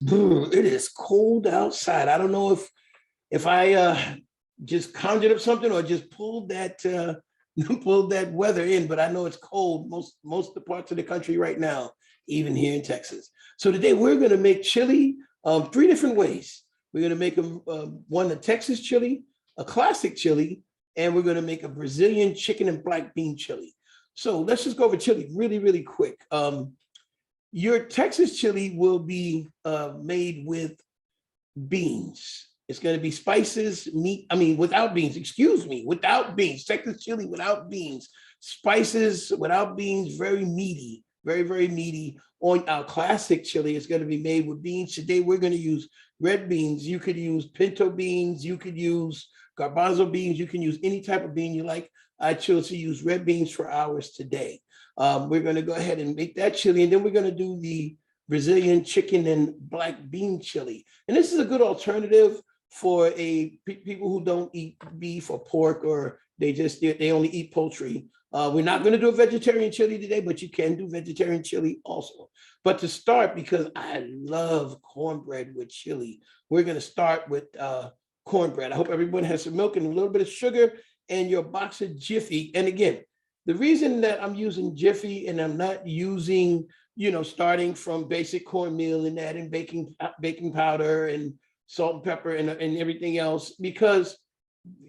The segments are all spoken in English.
It is cold outside. I don't know if I just conjured up something or just pulled that pulled that weather in, but I know it's cold most of the parts of the country right now, even here in Texas. So today we're going to make chili three different ways. We're going to make one a Texas chili, a classic chili, and we're going to make a Brazilian chicken and black bean chili. So let's just go over chili really, really quick. Your Texas chili will be made with beans. It's going to be spices, meat. I mean, without beans, excuse me, without beans. Texas chili without beans. Spices without beans, very meaty, very, very meaty. On our classic chili, it's going to be made with beans. Today, we're going to use red beans. You could use pinto beans. You could use garbanzo beans. You can use any type of bean you like. I chose to use red beans for ours today. We're going to go ahead and make that chili, and then we're going to do the Brazilian chicken and black bean chili. And this is a good alternative for people who don't eat beef or pork, or they only eat poultry. We're not going to do a vegetarian chili today, but you can do vegetarian chili also. But to start, because I love cornbread with chili, we're going to start with cornbread. I hope everyone has some milk and a little bit of sugar and your box of Jiffy. And again, the reason that I'm using Jiffy and I'm not using, starting from basic cornmeal and adding baking powder and salt and pepper and everything else, because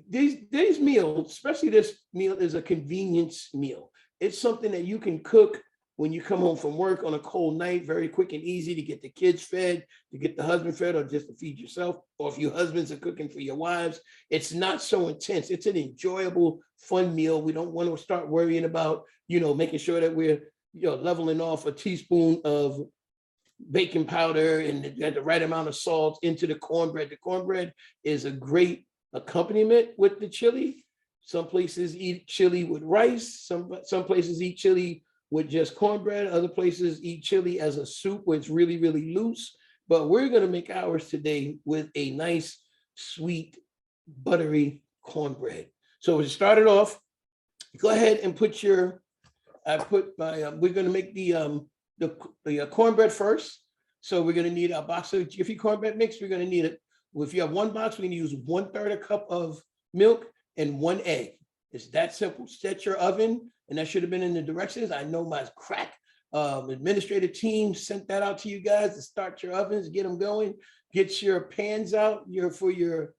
these meals, especially this meal, is a convenience meal. It's something that you can cook when you come home from work on a cold night, very quick and easy to get the kids fed, to get the husband fed, or just to feed yourself. Or if your husbands are cooking for your wives, it's not so intense. It's an enjoyable, fun meal. We don't want to start worrying about, making sure that we're, leveling off a teaspoon of baking powder and the right amount of salt into the cornbread. The cornbread is a great accompaniment with the chili. Some places eat chili with rice. Some places eat chili with just cornbread. Other places eat chili as a soup where it's really, really loose. But we're going to make ours today with a nice, sweet, buttery cornbread. So to start it off, go ahead and we're going to make the cornbread first. So we're going to need a box of Jiffy cornbread mix. We're going to need it. If you have one box, we're going to use 1/3 a cup of milk and 1 egg. It's that simple. Set your oven, and that should have been in the directions. I know my crack administrative team sent that out to you guys to start your ovens, get them going, get your pans out for your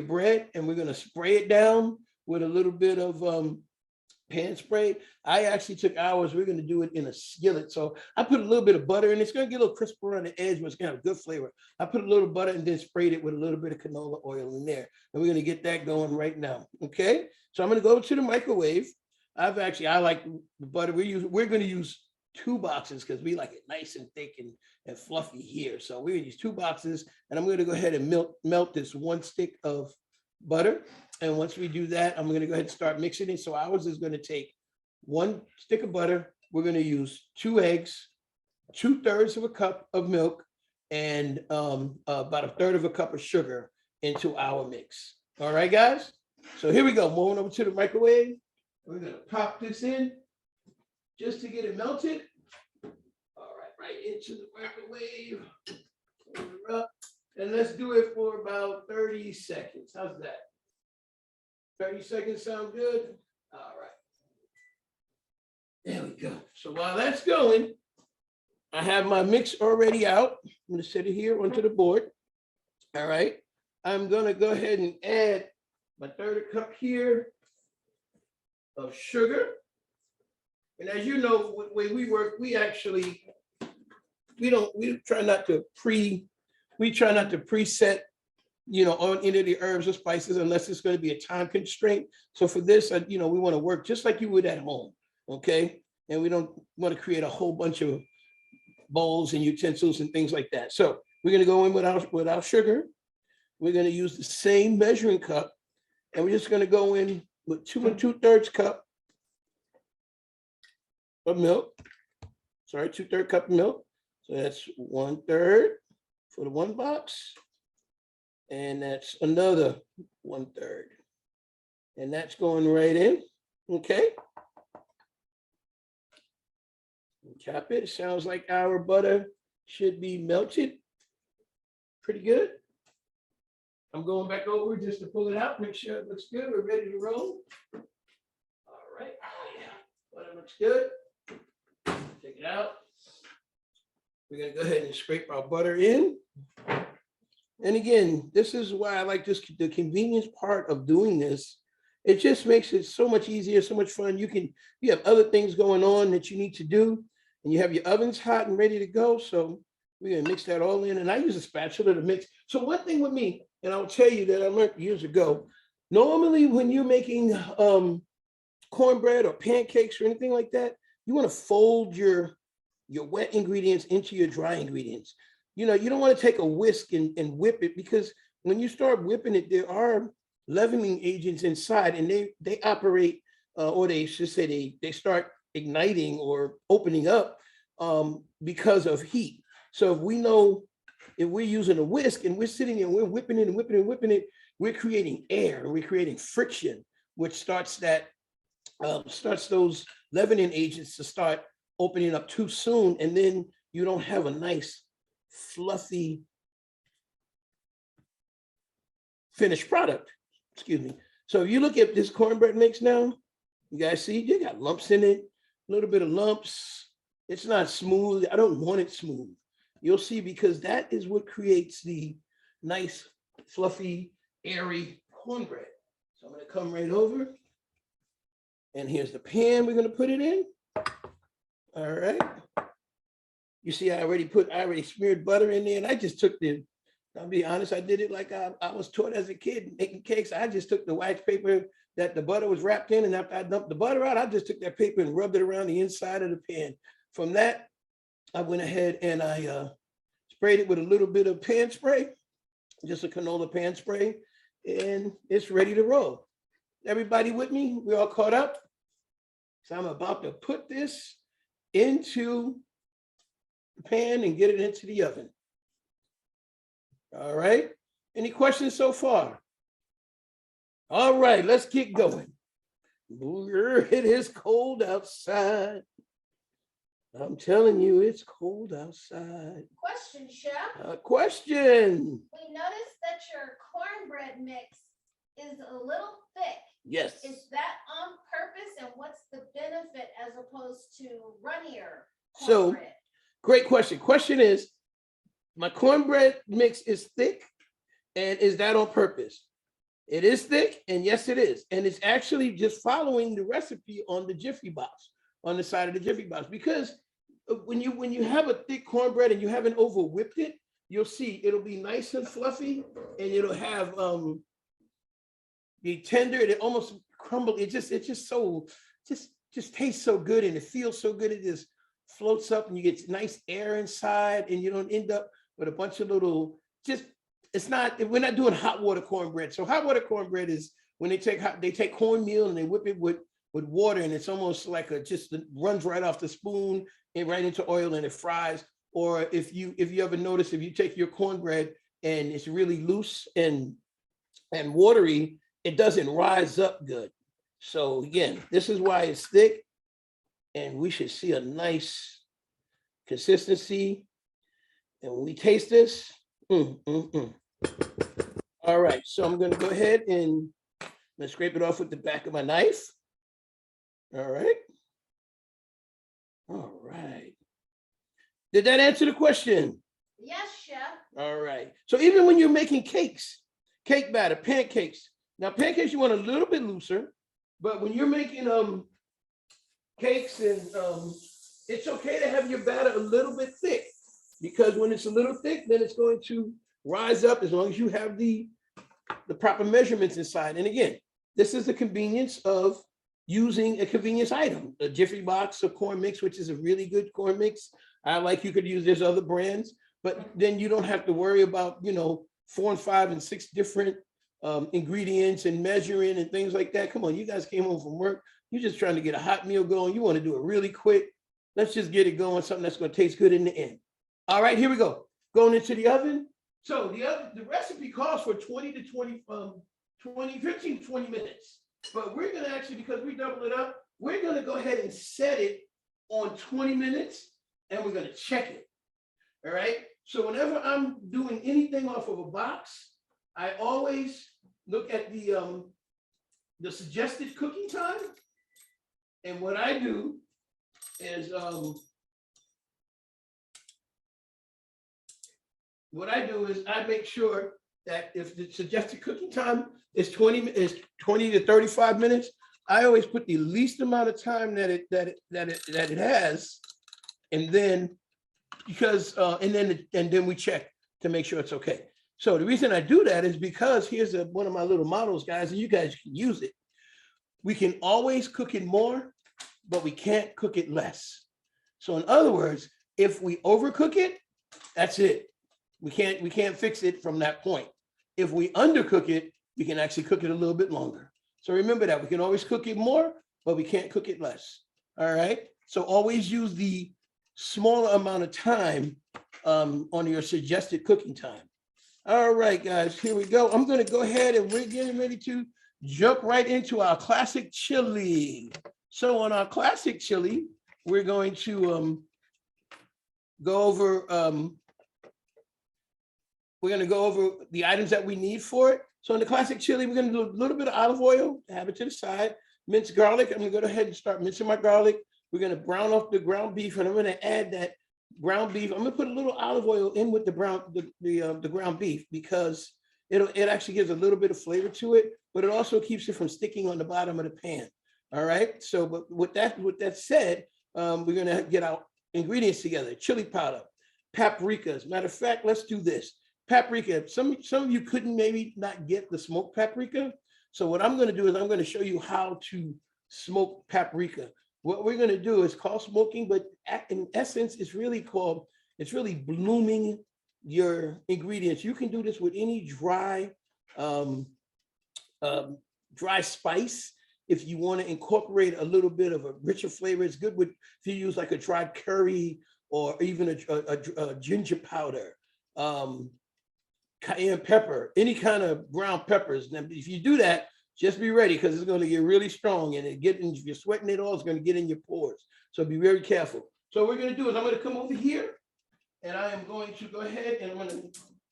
bread, and we're going to spray it down with a little bit of pan spray. I actually took ours. We're going to do it in a skillet. So I put a little bit of butter in. It's going to get a little crisper on the edge, but it's going to have good flavor. I put a little butter and then sprayed it with a little bit of canola oil in there. And we're going to get that going right now. Okay. So I'm going to go to the microwave. I like the butter. We're going to use 2 boxes because we like it nice and thick and fluffy here. So we're going to use 2 boxes, and I'm going to go ahead and melt this 1 stick of butter. And once we do that, I'm going to go ahead and start mixing it. So ours is going to take 1 stick of butter. We're going to use 2 eggs, 2/3 of a cup of milk, and about 1/3 of a cup of sugar into our mix. All right, guys. So here we go. Moving over to the microwave. We're going to pop this in just to get it melted. All right into the microwave. And let's do it for about 30 seconds. How's that? 30 seconds sound good? All right. There we go. So while that's going, I have my mix already out. I'm going to set it here onto the board. All right. I'm going to go ahead and add my 1/3 cup here of sugar. And as you know, the way we work, we try not to preset, on any of the herbs or spices unless it's going to be a time constraint. So for this, we want to work just like you would at home, okay? And we don't want to create a whole bunch of bowls and utensils and things like that. So we're going to go in without sugar. We're going to use the same measuring cup, and we're just going to go in with 2 2/3 cup of milk. Sorry, 2/3 cup of milk. So that's 1/3 for the 1 box. And that's another 1/3. And that's going right in. Okay. Cap it. Sounds like our butter should be melted. pretty good. I'm going back over just to pull it out, make sure it looks good. We're ready to roll. All right. Oh, yeah. Butter looks good. Take it out. We're going to go ahead and scrape our butter in. And again, this is why I like this, the convenience part of doing this. It just makes it so much easier, so much fun. You have other things going on that you need to do, and you have your ovens hot and ready to go. So we're going to mix that all in. And I use a spatula to mix. So one thing with me, and I'll tell you that I learned years ago, normally when you're making cornbread or pancakes or anything like that, you want to fold your wet ingredients into your dry ingredients. You don't want to take a whisk and whip it, because when you start whipping it, there are leavening agents inside, and they operate, or they should say they start igniting or opening up because of heat. So if we're using a whisk and we're sitting and we're whipping it and whipping it and whipping it, we're creating air and we're creating friction, which starts those leavening agents to start opening up too soon, and then you don't have a nice fluffy finished product. Excuse me. So if you look at this cornbread mix now, you guys see you got lumps in it, a little bit of lumps. It's not smooth. I don't want it smooth. You'll see, because that is what creates the nice, fluffy, airy cornbread. So I'm going to come right over. And here's the pan we're going to put it in. All right. You see, I already smeared butter in there, and I just took I'll be honest, I did it like I was taught as a kid making cakes. I just took the wax paper that the butter was wrapped in, and after I dumped the butter out, I just took that paper and rubbed it around the inside of the pan. From that, I went ahead and I sprayed it with a little bit of pan spray, just a canola pan spray, and it's ready to roll. Everybody with me? We all caught up? So I'm about to put this into the pan and get it into the oven. All right. Any questions so far? All right, let's get going. It is cold outside. I'm telling you, it's cold outside. Question, Chef. Question. We noticed that your cornbread mix is a little thick. Yes. Is that on purpose, and what's the benefit as opposed to runnier So, cornbread? great question. Question is, my cornbread mix is thick, and is that on purpose? It is thick, and yes, it is. And it's actually just following the recipe on the Jiffy box, on the side of the Jiffy box. Because when you have a thick cornbread and you haven't over whipped it, you'll see it'll be nice and fluffy, and it'll have be tender, and it almost crumble. It just tastes so good, and it feels so good. It just floats up, and you get nice air inside, and you don't end up with a bunch of little, we're not doing hot water cornbread. So hot water cornbread is when they take cornmeal and they whip it with water, and it's almost like it runs right off the spoon and right into oil, and it fries. Or if you ever notice, if you take your cornbread and it's really loose and watery, it doesn't rise up good. So again, this is why it's thick, and we should see a nice consistency. And when we taste this, All right, so I'm going to go ahead and scrape it off with the back of my knife. All right. All right. Did that answer the question? Yes, Chef. All right. So even when you're making cakes, cake batter, pancakes. Now, pancakes you want a little bit looser, but when you're making cakes, and it's okay to have your batter a little bit thick, because when it's a little thick, then it's going to rise up, as long as you have the proper measurements inside. And again, this is the convenience of using a convenience item, a Jiffy box of corn mix, which is a really good corn mix. You could use, there's other brands, but then you don't have to worry about, 4 and 5 and 6 different ingredients and measuring and things like that. Come on, you guys came home from work. You're just trying to get a hot meal going. You want to do it really quick. Let's just get it going, something that's going to taste good in the end. All right, here we go. Going into the oven. So the recipe calls for 15 to 20 minutes. But we're going to actually, because we double it up, we're going to go ahead and set it on 20 minutes, and we're going to check it. All right. So whenever I'm doing anything off of a box, I always look at the suggested cooking time. And what I do is I make sure that if the suggested cooking time is 20 to 35 minutes, I always put the least amount of time that it has, and then and then we check to make sure it's okay. So the reason I do that is because here's one of my little models, guys, and you guys can use it. We can always cook it more, but we can't cook it less. So in other words, if we overcook it, that's it. We can't fix it from that point. If we undercook it, we can actually cook it a little bit longer. So remember that we can always cook it more, but we can't cook it less. All right. So always use the smaller amount of time on your suggested cooking time. All right, guys, here we go. I'm going to go ahead and we're getting ready to jump right into our classic chili. So on our classic chili, we're going to go over the items that we need for it. So in the classic chili, we're going to do a little bit of olive oil, have it to the side, minced garlic. I'm going to go ahead and start mincing my garlic. We're going to brown off the ground beef, and I'm going to add that ground beef. I'm going to put a little olive oil in with the ground beef because it actually gives a little bit of flavor to it, but it also keeps it from sticking on the bottom of the pan. All right. So, but with that said, we're going to get our ingredients together: chili powder, paprika. As a matter of fact, let's do this. Paprika. Some of you couldn't maybe not get the smoked paprika. So what I'm going to do is I'm going to show you how to smoke paprika. What we're going to do is called smoking, but in essence, it's really blooming your ingredients. You can do this with any dry spice. If you want to incorporate a little bit of a richer flavor, it's good if you use like a dried curry or even a ginger powder. Cayenne pepper, any kind of ground peppers. Now, if you do that, just be ready because it's going to get really strong and if you're sweating it all, it's going to get in your pores. So be very careful. So what we're going to do is I'm going to come over here and I am going to go ahead and I'm going to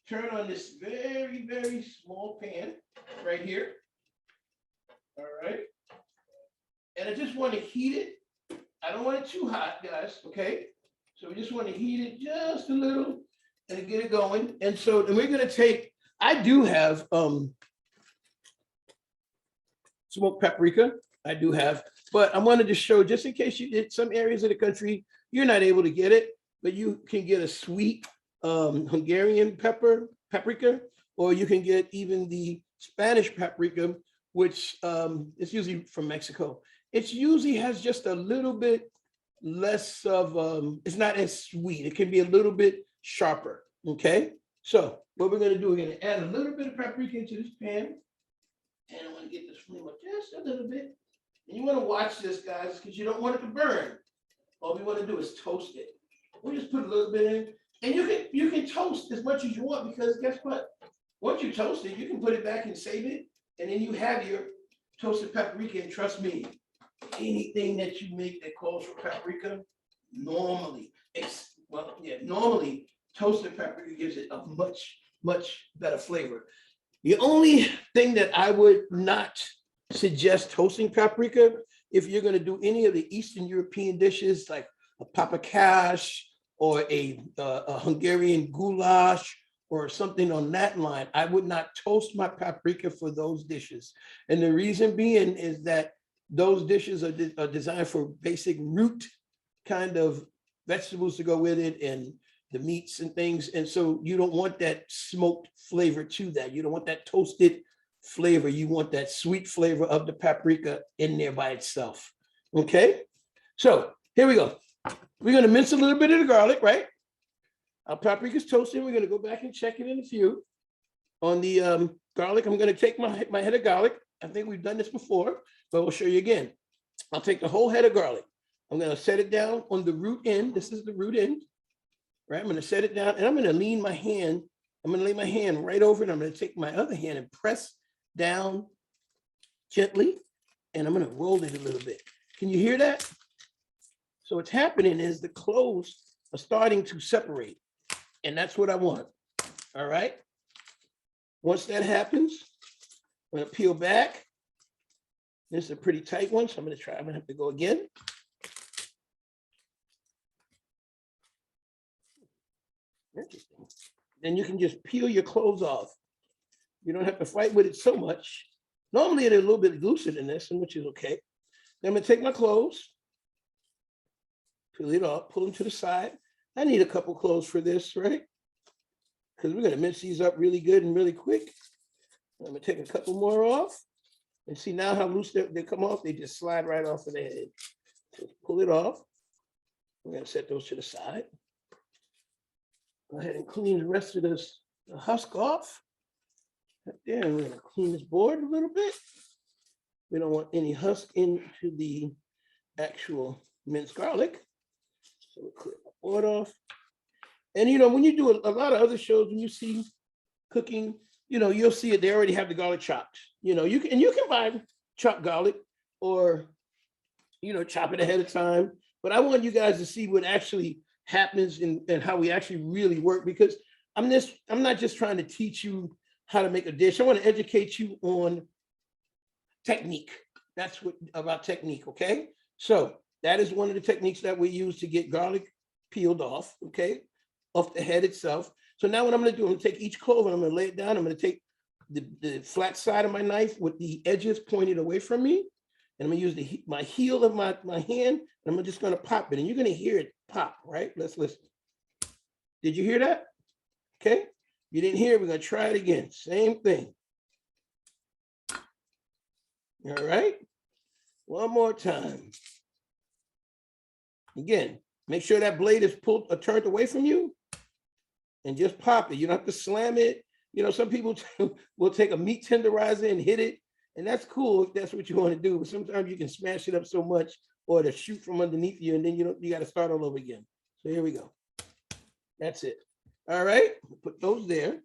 turn on this very, very small pan right here. All right. And I just want to heat it. I don't want it too hot, guys. Okay. So we just want to heat it just a little and get it going. And so we're going to take, I do have smoked paprika. I do have, but I wanted to show just in case you did some areas of the country, you're not able to get it, but you can get a sweet Hungarian paprika, or you can get even the Spanish paprika, which is usually from Mexico. It usually has just a little bit less of, it's not as sweet. It can be a little bit sharper, okay? So what we're gonna do, we're gonna add a little bit of paprika into this pan. And I want to get this flame up just a little bit. And you want to watch this, guys, because you don't want it to burn. All we want to do is toast it. We'll just put a little bit in. And you can toast as much as you want because guess what? Once you toast it, you can put it back and save it. And then you have your toasted paprika. And trust me, anything that you make that calls for paprika, normally toasted paprika gives it a much, much better flavor. The only thing that I would not suggest toasting paprika, if you're going to do any of the Eastern European dishes like a paprikash or a Hungarian goulash or something on that line, I would not toast my paprika for those dishes. And the reason being is that those dishes are designed for basic root kind of vegetables to go with it and the meats and things. And so you don't want that smoked flavor to that. You don't want that toasted flavor. You want that sweet flavor of the paprika in there by itself. Okay. So here we go. We're going to mince a little bit of the garlic, right? Our paprika is toasted. We're going to go back and check it in a few. On the garlic, I'm going to take my head of garlic. I think we've done this before, but we'll show you again. I'll take the whole head of garlic. I'm going to set it down on the root end. This is the root end. Right, I'm going to set it down and I'm going to lean my hand. I'm going to lay my hand right over it. I'm going to take my other hand and press down gently. And I'm going to roll it a little bit. Can you hear that? So what's happening is the cloves are starting to separate. And that's what I want. All right. Once that happens, I'm going to peel back. This is a pretty tight one, so I'm going to try. I'm going to have to go again. Interesting. Then you can just peel your clothes off. You don't have to fight with it so much. Normally, they're a little bit looser than this, which is okay. Then I'm going to take my clothes, peel it off, pull them to the side. I need a couple clothes for this, right? Because we're going to mince these up really good and really quick. I'm going to take a couple more off. And see now how loose they come off? They just slide right off of the head. So pull it off. We're going to set those to the side. Go ahead and clean the rest of the husk off. Right there, and we're going to clean this board a little bit. We don't want any husk into the actual minced garlic. So we'll clear the board off. And you know, when you do a lot of other shows, when you see cooking, you know, you'll see it, they already have the garlic chopped. You know, you can buy chopped garlic or, you know, chop it ahead of time. But I want you guys to see what actually happens and how we actually really work, because I'm not just trying to teach you how to make a dish. I want to educate you on technique. That's what about technique, okay? So that is one of the techniques that we use to get garlic peeled off, okay, off the head itself. So now what I'm going to do, I'm going to take each clove and I'm going to lay it down. I'm going to take the flat side of my knife with the edges pointed away from me. And I'm going to use my heel of my hand, and I'm just going to pop it. And you're going to hear it pop, right? Let's listen. Did you hear that? Okay. You didn't hear it. We're going to try it again. Same thing. All right. One more time. Again, make sure that blade is pulled or turned away from you and just pop it. You don't have to slam it. You know, some people will take a meat tenderizer and hit it, and that's cool if that's what you want to do. But sometimes you can smash it up so much or it'll shoot from underneath you, and then you got to start all over again. So here we go. That's it. All right, put those there.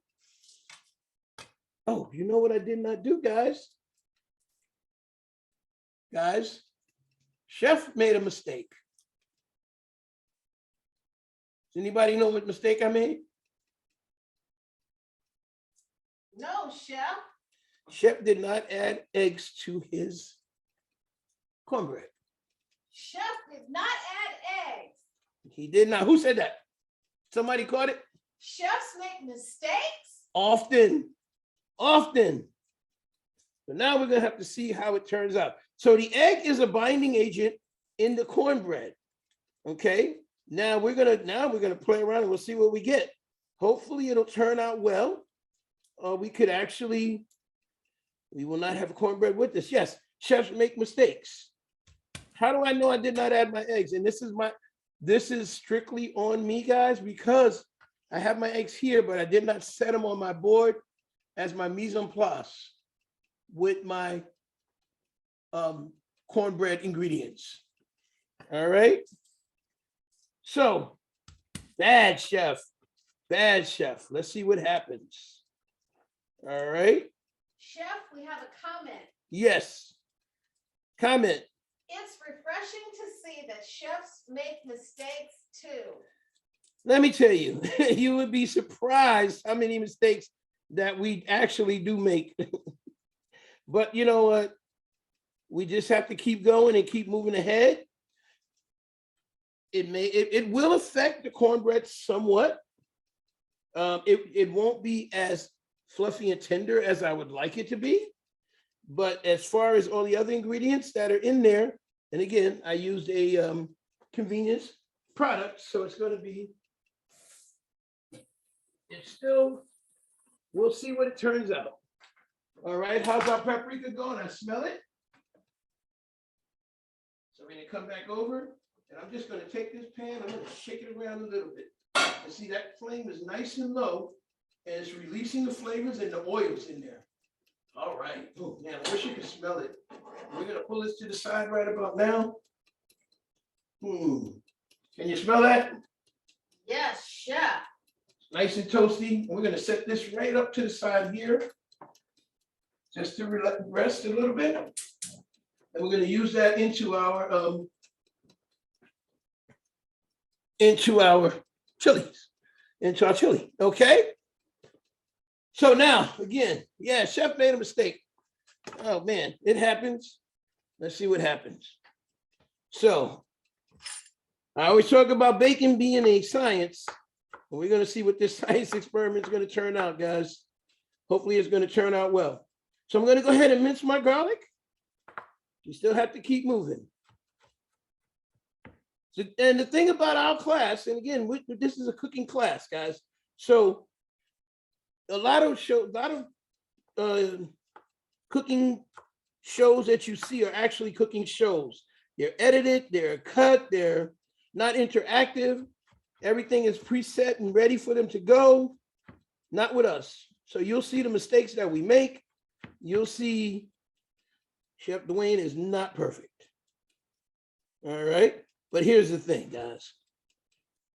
Oh, you know what I did not do, guys? Guys, Chef made a mistake. Does anybody know what mistake I made? No, Chef. Chef did not add eggs to his cornbread. Chef did not add eggs. He did not. Who said that? Somebody caught it? Chefs make mistakes? Often. So now we're going to have to see how it turns out. So the egg is a binding agent in the cornbread. Okay? Now we're gonna play around and we'll see what we get. Hopefully it'll turn out well. We will not have cornbread with this. Yes, chefs make mistakes. How do I know I did not add my eggs? And this is strictly on me, guys, because I have my eggs here, but I did not set them on my board as my mise en place with my cornbread ingredients. All right. So, bad chef. Let's see what happens. All right. Chef, we have a comment. Yes. Comment. It's refreshing to see that chefs make mistakes too. Let me tell you, you would be surprised how many mistakes that we actually do make. But you know what? We just have to keep going and keep moving ahead. It will affect the cornbread somewhat. It won't be as fluffy and tender as I would like it to be. But as far as all the other ingredients that are in there, and again, I used a convenience product, so it's going to be, we'll see what it turns out. All right, how's our paprika going? I smell it. So we're going to come back over, and I'm just going to take this pan, I'm going to shake it around a little bit. And see, that flame is nice and low, and it's releasing the flavors and the oils in there. All right. Oh, man, I wish you could smell it. We're going to pull this to the side right about now. Can you smell that? Yes, chef. Nice and toasty. And we're going to set this right up to the side here, just to rest a little bit. And we're going to use that into our chilies. into our chili, okay? So now, again, yeah, chef made a mistake. Oh man, it happens. Let's see what happens. So I always talk about bacon being a science. And we're going to see what this science experiment is going to turn out, guys. Hopefully it's going to turn out well. So I'm going to go ahead and mince my garlic. You still have to keep moving. So, and the thing about our class, and again, this is a cooking class, guys. So a lot of cooking shows that you see are actually cooking shows. They're edited, they're cut, they're not interactive. Everything is preset and ready for them to go. Not with us. So you'll see the mistakes that we make. You'll see Chef Dwayne is not perfect. All right. But here's the thing, guys.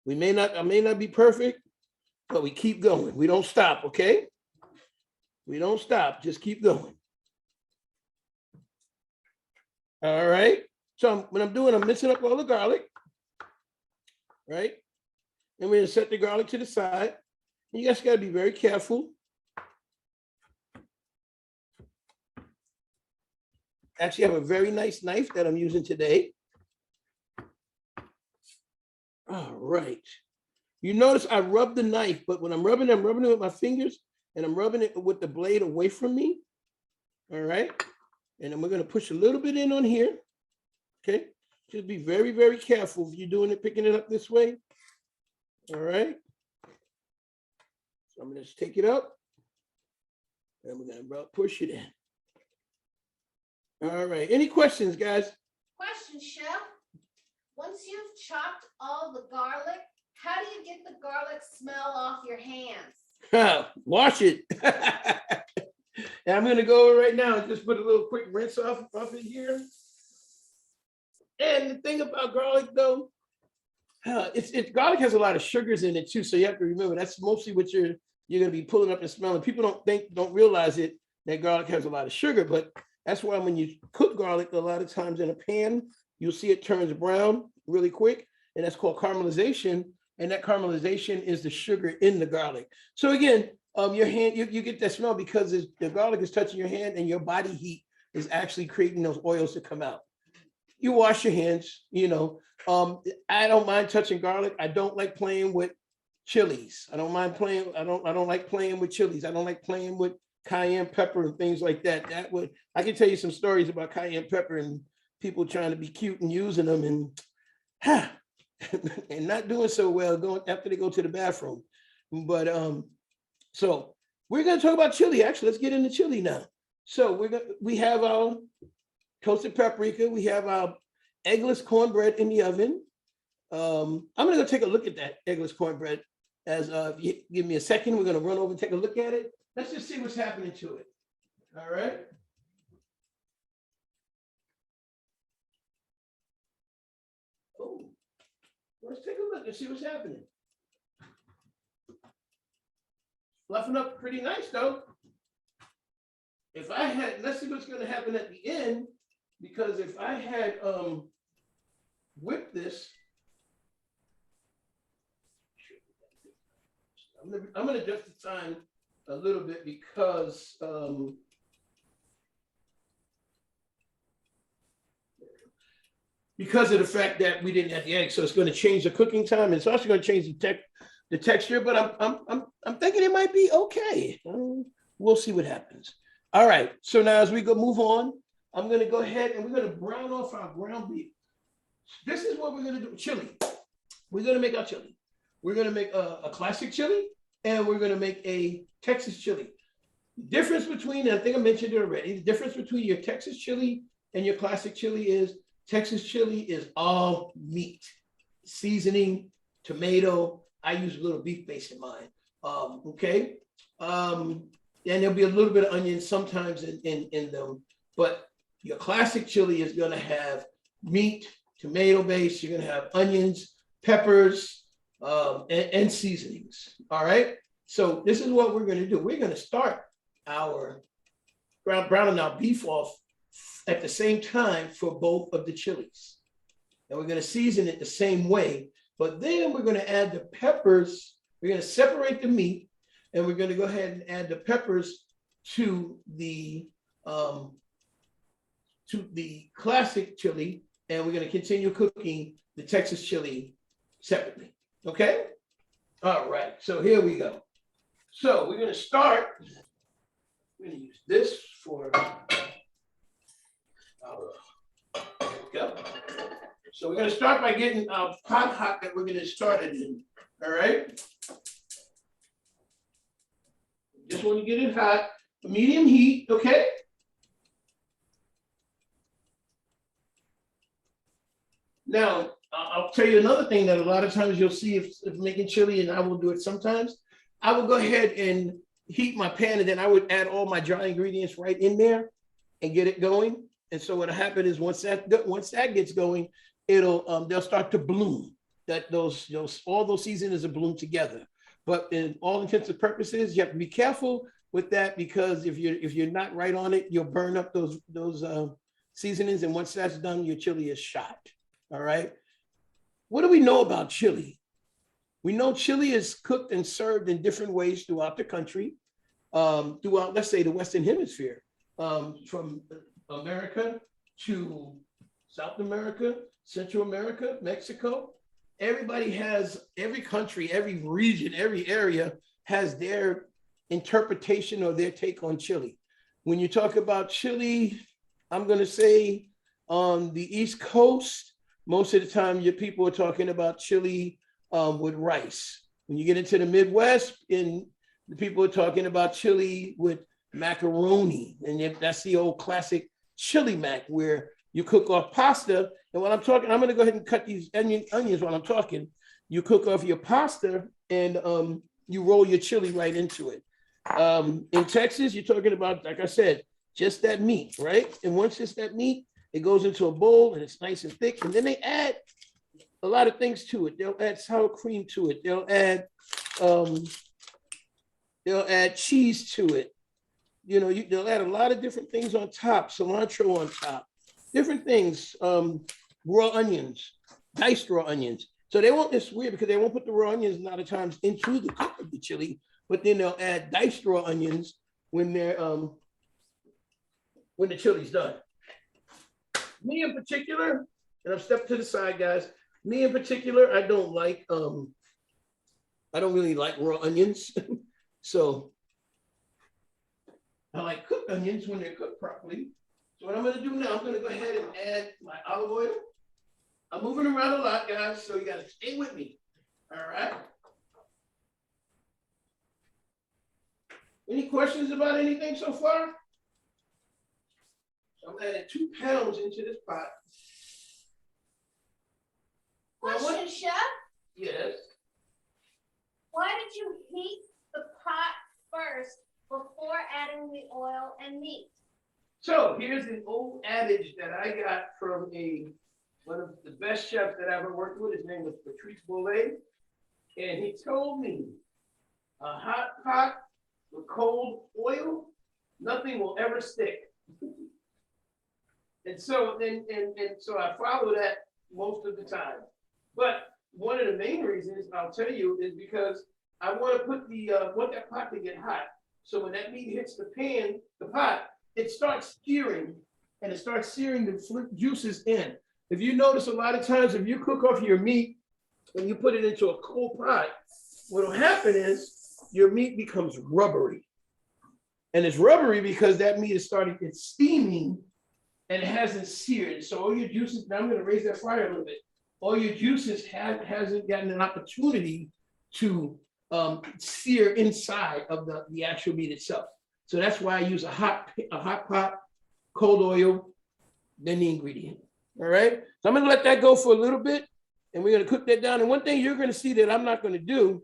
I may not be perfect, but we keep going. We don't stop, okay? We don't stop. Just keep going. All right. So what I'm doing, I'm mixing up all the garlic, right? And we're gonna set the garlic to the side. You guys gotta be very careful. Actually, I have a very nice knife that I'm using today. All right. You notice I rub the knife, but when I'm rubbing it with my fingers, and I'm rubbing it with the blade away from me. All right. And then we're going to push a little bit in on here. Okay. Just be very, very careful if you're doing it, picking it up this way. All right. So I'm going to just take it up. And we're going to push it in. All right. Any questions, guys? Question, Chef. Once you've chopped all the garlic, how do you get the garlic smell off your hands? Wash it. And I'm going to go over right now and just put a little quick rinse off it here. And the thing about garlic, though, garlic has a lot of sugars in it too. So you have to remember that's mostly what you're going to be pulling up and smelling. People don't realize it that garlic has a lot of sugar, but that's why when you cook garlic, a lot of times in a pan, you'll see it turns brown really quick, and that's called caramelization. And that caramelization is the sugar in the garlic. So again, your hand, you get that smell because the garlic is touching your hand, and your body heat is actually creating those oils to come out. You wash your hands, you know. I don't mind touching garlic. I don't like playing with chilies. I don't like playing with chilies. I don't like playing with cayenne pepper and things like that. I can tell you some stories about cayenne pepper and people trying to be cute and using them and and not doing so well after they go to the bathroom. But so we're going to talk about chili. Actually, let's get into chili now. So we have our toasted paprika. We have our eggless cornbread in the oven. I'm going to go take a look at that eggless cornbread. If you give me a second, we're going to run over and take a look at it. Let's just see what's happening to it. All right. Oh, let's take a look and see what's happening. Fluffing up pretty nice though. Let's see what's going to happen at the end, because if I had whipped this, I'm going to adjust the time a little bit because of the fact that we didn't have the egg. So it's going to change the cooking time. It's also going to change the texture, but I'm thinking it might be okay. We'll see what happens. All right. So now as we move on, I'm going to go ahead and we're going to brown off our ground beef. This is what we're going to do. Chili. We're going to make our chili. We're going to make a classic chili, and we're going to make a Texas chili. The difference between, I think I mentioned it already, the difference between your Texas chili and your classic chili is Texas chili is all meat, seasoning, tomato. I use a little beef base in mine. Okay. And there'll be a little bit of onion sometimes in them, but your classic chili is going to have meat, tomato base. You're going to have onions, peppers, and seasonings. All right. So this is what we're going to do. We're going to start our browning our beef off at the same time for both of the chilies. And we're going to season it the same way, but then we're going to add the peppers We're gonna separate the meat, and we're gonna go ahead and add the peppers to the classic chili, and we're gonna continue cooking the Texas chili separately. Okay? All right, so here we go. So we're gonna start. We're gonna use this for there we go. So we're gonna start by getting our pot hot that we're gonna start it in. All right. Just want to get it hot, medium heat, okay? Now, I'll tell you another thing that a lot of times you'll see if making chili, and I will do it sometimes. I will go ahead and heat my pan, and then I would add all my dry ingredients right in there and get it going. And so what'll happen is once that gets going, it'll they'll start to bloom. That all those seasonings will bloom together. But in all intents and purposes, you have to be careful with that, because if you're not right on it, you'll burn up those seasonings. And once that's done, your chili is shot. All right. What do we know about chili? We know chili is cooked and served in different ways throughout the country, throughout, let's say, the Western Hemisphere, from America to South America, Central America, Mexico. Every country, every region, every area has their interpretation or their take on chili. When you talk about chili, I'm going to say on the East Coast, most of the time your people are talking about chili with rice. When you get into the Midwest, the people are talking about chili with macaroni. And that's the old classic chili mac, where you cook off pasta. And when I'm talking, I'm going to go ahead and cut these onions while I'm talking. You cook off your pasta, and you roll your chili right into it. In Texas, you're talking about, like I said, just that meat, right? And once it's that meat, it goes into a bowl and it's nice and thick. And then they add a lot of things to it. They'll add sour cream to it. They'll add cheese to it. They'll add a lot of different things on top, cilantro on top, different things, raw onions, diced raw onions. So it's weird because they won't put the raw onions a lot of times into the cook of the chili, but then they'll add diced raw onions when the chili's done. Me in particular, and I'm stepping to the side, guys. Me in particular, I don't really like raw onions. So I like cooked onions when they're cooked properly. So what I'm going to do now, I'm going to go ahead and add my olive oil. I'm moving around a lot, guys, so you got to stay with me. All right. Any questions about anything so far? So I'm adding 2 pounds into this pot. Question, Chef? Yes. Why did you heat the pot first before adding the oil and meat? So here's an old adage that I got from one of the best chefs that I ever worked with. His name was Patrice Boulay. And he told me, a hot pot with cold oil, nothing will ever stick. And so so I follow that most of the time. But one of the main reasons I'll tell you is because I want to put want that pot to get hot. So when that meat hits the pot, it starts searing, and it starts searing the juices in. If you notice, a lot of times if you cook off your meat and you put it into a cold pot, what will happen is your meat becomes rubbery. And it's rubbery because that meat it's steaming and it hasn't seared. So all your juices, now I'm going to raise that fire a little bit. All your juices hasn't gotten an opportunity to sear inside of the actual meat itself. So that's why I use a hot pot, cold oil, then the ingredient. All right. So I'm going to let that go for a little bit, and we're going to cook that down. And one thing you're going to see that I'm not going to do,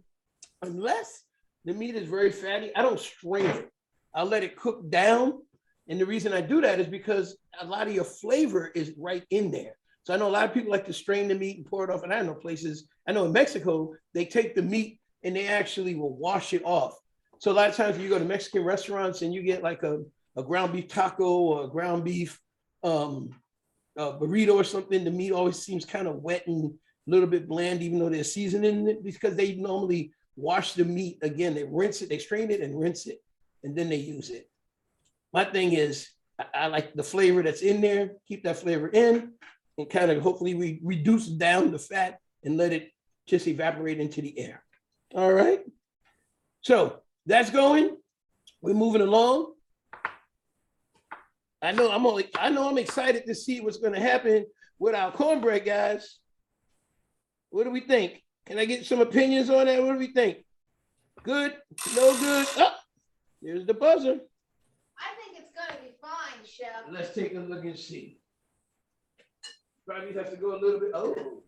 unless the meat is very fatty, I don't strain it. I'll let it cook down. And the reason I do that is because a lot of your flavor is right in there. So I know a lot of people like to strain the meat and pour it off. And I know I know in Mexico, they take the meat and they actually will wash it off. So a lot of times when you go to Mexican restaurants and you get like a ground beef taco or a ground beef burrito or something, the meat always seems kind of wet and a little bit bland, even though there's seasoning in it, because they normally wash the meat again. They rinse it, they strain it and rinse it, and then they use it. My thing is, I like the flavor that's in there, keep that flavor in, and kind of hopefully we reduce down the fat and let it just evaporate into the air. All right. So that's going. We're moving along. I know I'm excited to see what's going to happen with our cornbread, guys. What do we think? Can I get some opinions on that? What do we think? Good? No good? Oh, here's the buzzer. I think it's gonna be fine, Chef. Let's take a look and see. Probably have to go a little bit. Oh,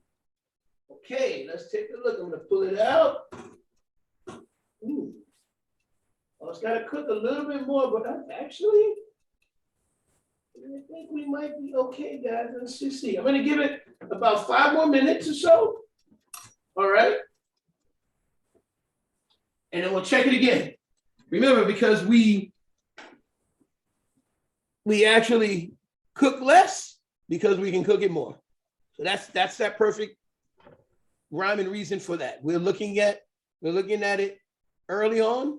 okay. Let's take a look. I'm gonna pull it out. Ooh. Oh, it's got to cook a little bit more, but actually, I think we might be okay, guys. Let's just see. I'm gonna give it about 5 more minutes or so. All right. And then we'll check it again. Remember, because we actually cook less because we can cook it more. So that's that perfect rhyme and reason for that. We're looking at it early on.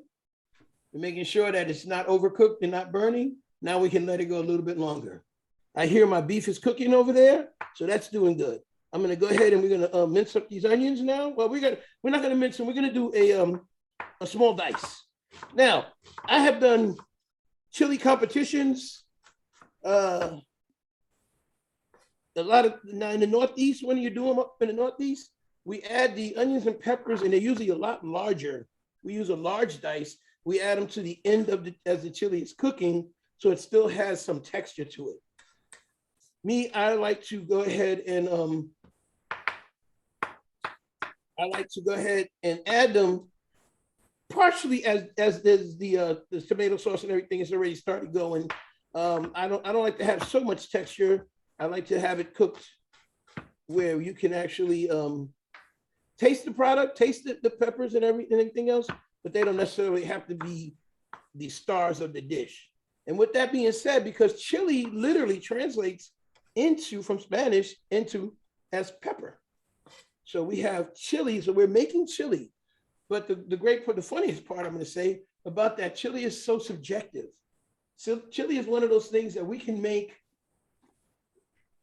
We're making sure that it's not overcooked and not burning. Now we can let it go a little bit longer. I hear my beef is cooking over there, so that's doing good. I'm gonna go ahead and we're gonna mince up these onions now. Well, we're not gonna mince them. We're gonna do a small dice. Now, I have done chili competitions. A lot of now in the Northeast, when you do them up in the Northeast, we add the onions and peppers, and they're usually a lot larger. We use a large dice. We add them to the end of as the chili is cooking, so it still has some texture to it. Me, I like to go ahead and add them partially as the tomato sauce and everything is already started going. I don't like to have so much texture. I like to have it cooked where you can actually taste the product, taste the peppers and everything else, but they don't necessarily have to be the stars of the dish. And with that being said, because chili literally translates from Spanish as pepper. So we have chili, so we're making chili. But the funniest part I'm going to say about that, chili is so subjective. So chili is one of those things that we can make.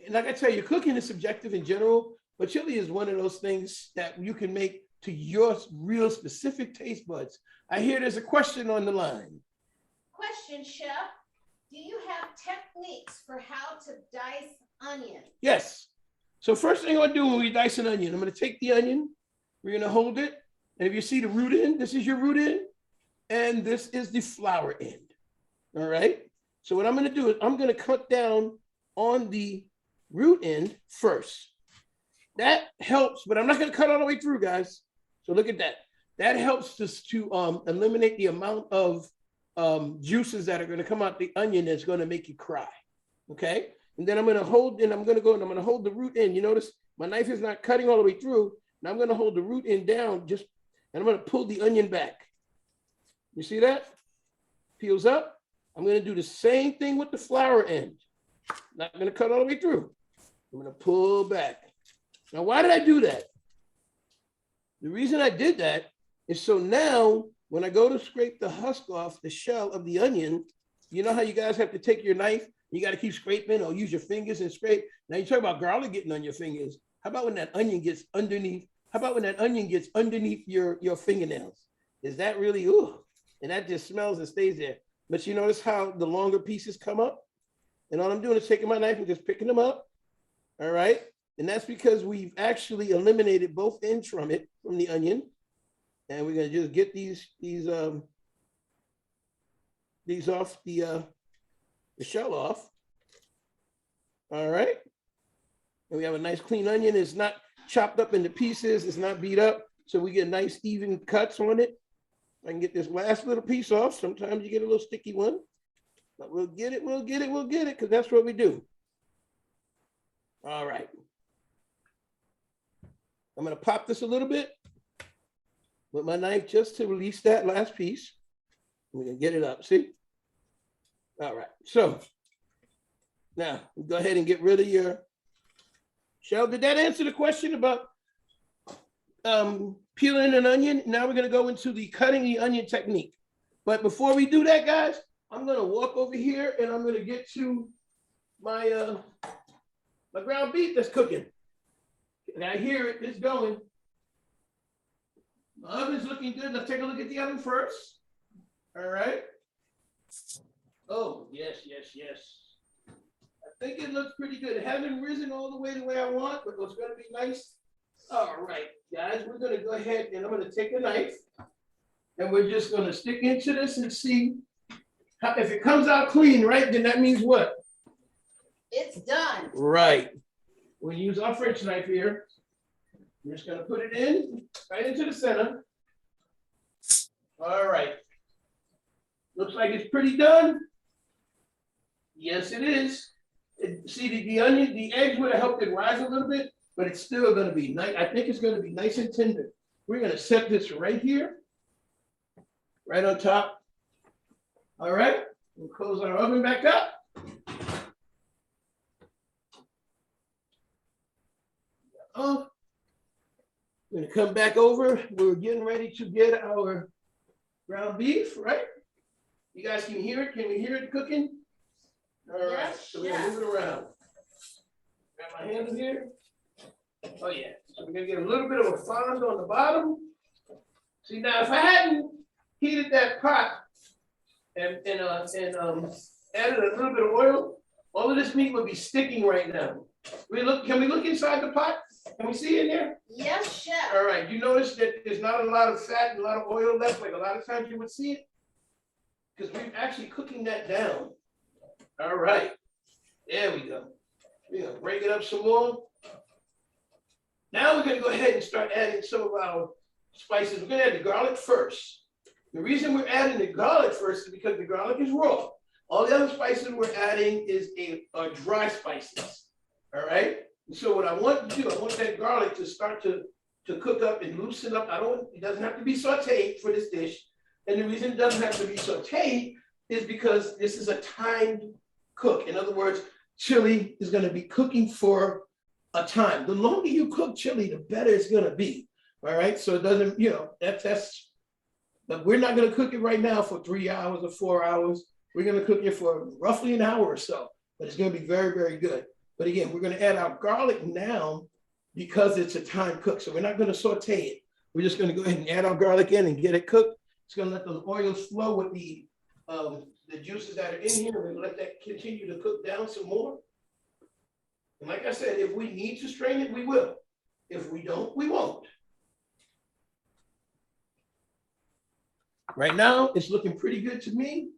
And like I tell you, cooking is subjective in general, but chili is one of those things that you can make to your real specific taste buds. I hear there's a question on the line. Question, Chef. Do you have techniques for how to dice onions? Yes. So first thing I'm going to do when we dice an onion, I'm going to take the onion, we're going to hold it, and if you see the root end, this is your root end, and this is the flower end. All right. So what I'm going to do is I'm going to cut down on the root end first. That helps, but I'm not going to cut all the way through, guys. So look at that. That helps us to eliminate the amount of juices that are going to come out the onion that's going to make you cry. Okay. And then I'm going to hold the root end. You notice my knife is not cutting all the way through. Now I'm going to hold the root end down and I'm going to pull the onion back. You see that? Peels up. I'm going to do the same thing with the flower end. Not going to cut all the way through. I'm going to pull back. Now, why did I do that? The reason I did that is so now when I go to scrape the husk off the shell of the onion, you know how you guys have to take your knife, you got to keep scraping or use your fingers and scrape. Now you talk about garlic getting on your fingers. How about when that onion gets underneath? How about when that onion gets underneath your fingernails? Is that really, ooh, and that just smells and stays there. But you notice how the longer pieces come up? And all I'm doing is taking my knife and just picking them up. All right. And that's because we've actually eliminated both ends from the onion. And we're going to just get these off the shell off. All right. And we have a nice clean onion. It's not chopped up into pieces. It's not beat up. So we get nice even cuts on it. I can get this last little piece off. Sometimes you get a little sticky one. But we'll get it, because that's what we do. All right. I'm going to pop this a little bit with my knife just to release that last piece. We're going to get it up, see? All right, so now go ahead and get rid of your shell. Did that answer the question about peeling an onion. Now we're gonna go into the cutting the onion technique. But before we do that, guys, I'm gonna walk over here and I'm gonna get to my my ground beef that's cooking. And I hear it, it's going. My oven's looking good. Let's take a look at the oven first. All right. Oh, yes, yes, yes. I think it looks pretty good. It hasn't risen all the way I want, but it's gonna be nice. All right, guys, we're gonna go ahead and I'm gonna take a knife and we're just gonna stick into this and see how, if it comes out clean, right, then that means what? It's done. Right. We'll use our French knife here. We're just gonna put it in, right into the center. All right. Looks like it's pretty done. Yes, it is. See, the onion, the eggs would have helped it rise a little bit, but it's still gonna be nice. I think it's gonna be nice and tender. We're gonna set this right here, right on top. All right, we'll close our oven back up. We're gonna come back over. We're getting ready to get our ground beef, right? You guys can hear it? Can we hear it cooking? All right, Yes, so we're gonna move it around. Got my hand in here. Oh yeah, so we're gonna get a little bit of a fond on the bottom. See, now if I hadn't heated that pot and added a little bit of oil, all of this meat would be sticking right now. Can we look inside the pot? Can we see in there? Yes, chef. All right, you notice that there's not a lot of fat and a lot of oil left, like a lot of times you would see it? Because we're actually cooking that down. All right, there we go. We're gonna break it up some more. Now we're gonna go ahead and start adding some of our spices. We're gonna add the garlic first. The reason we're adding the garlic first is because the garlic is raw. All the other spices we're adding is are dry spices, all right? And so what I want to do, I want that garlic to start to cook up and loosen up. It doesn't have to be sauteed for this dish. And the reason it doesn't have to be sauteed is because this is a timed cook. In other words, chili is gonna be cooking for a time. The longer you cook chili, the better it's gonna be, all right? So it doesn't, but we're not gonna cook it right now for 3 hours or 4 hours. We're gonna cook it for roughly an hour or so, but it's gonna be very, very good. But again, we're gonna add our garlic now because it's a time cook. So we're not gonna saute it. We're just gonna go ahead and add our garlic in and get it cooked. It's gonna let the oils flow with the juices that are in here. We're gonna let that continue to cook down some more. And like I said, if we need to strain it, we will. If we don't, we won't. Right now, it's looking pretty good to me.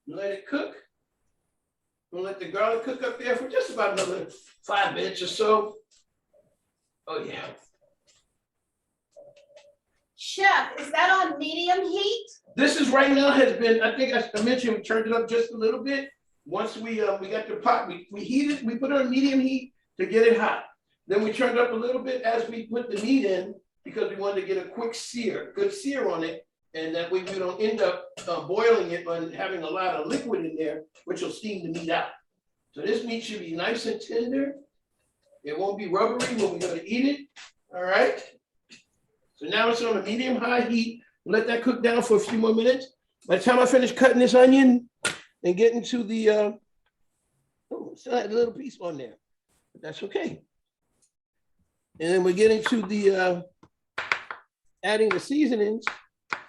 Let it cook. We'll let the garlic cook up there for just about another 5 minutes or so. Oh yeah. Chef, is that on medium heat? This is right now has been, I think I mentioned, we turned it up just a little bit. Once we got the pot, we heated, we put it on medium heat to get it hot. Then we turned it up a little bit as we put the meat in because we wanted to get a quick sear, good sear on it. And that way we don't end up boiling it and having a lot of liquid in there, which will steam the meat out. So this meat should be nice and tender. It won't be rubbery when we're gonna eat it, all right? So now it's on a medium-high heat. Let that cook down for a few more minutes. By the time I finish cutting this onion and getting to the, still had a little piece on there, but that's okay. And then we're getting to the, adding the seasonings.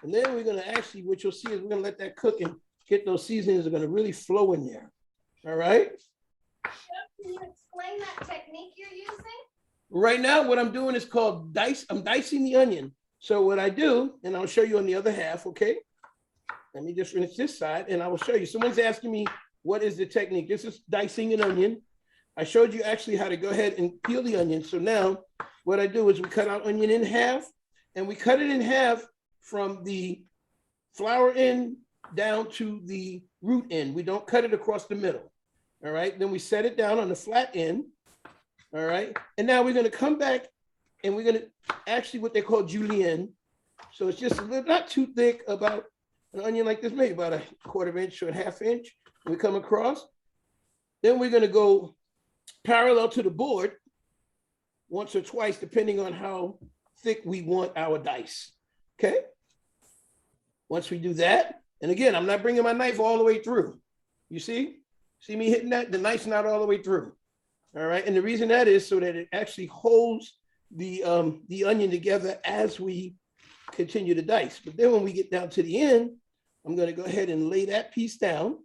And then we're gonna actually, what you'll see is we're gonna let that cook and get those seasonings are gonna really flow in there. All right? Chef, can you explain that technique you're using? Right now, what I'm doing is called dice. I'm dicing the onion. So what I do, and I'll show you on the other half, okay? Let me just finish this side and I will show you. Someone's asking me, what is the technique? This is dicing an onion. I showed you actually how to go ahead and peel the onion. So now what I do is we cut our onion in half and we cut it in half from the flower end down to the root end. We don't cut it across the middle. All right. Then we set it down on the flat end. All right. And now we're going to come back and we're going to actually what they call julienne. So it's just a little, not too thick, about an onion like this, maybe about a 1/4 inch or a 1/2 inch. We come across. Then we're going to go parallel to the board once or twice, depending on how thick we want our dice. Okay. Once we do that, and again, I'm not bringing my knife all the way through. You see me hitting that? The knife's not all the way through. All right. And the reason that is so that it actually holds the onion together as we continue to dice. But then when we get down to the end, I'm going to go ahead and lay that piece down.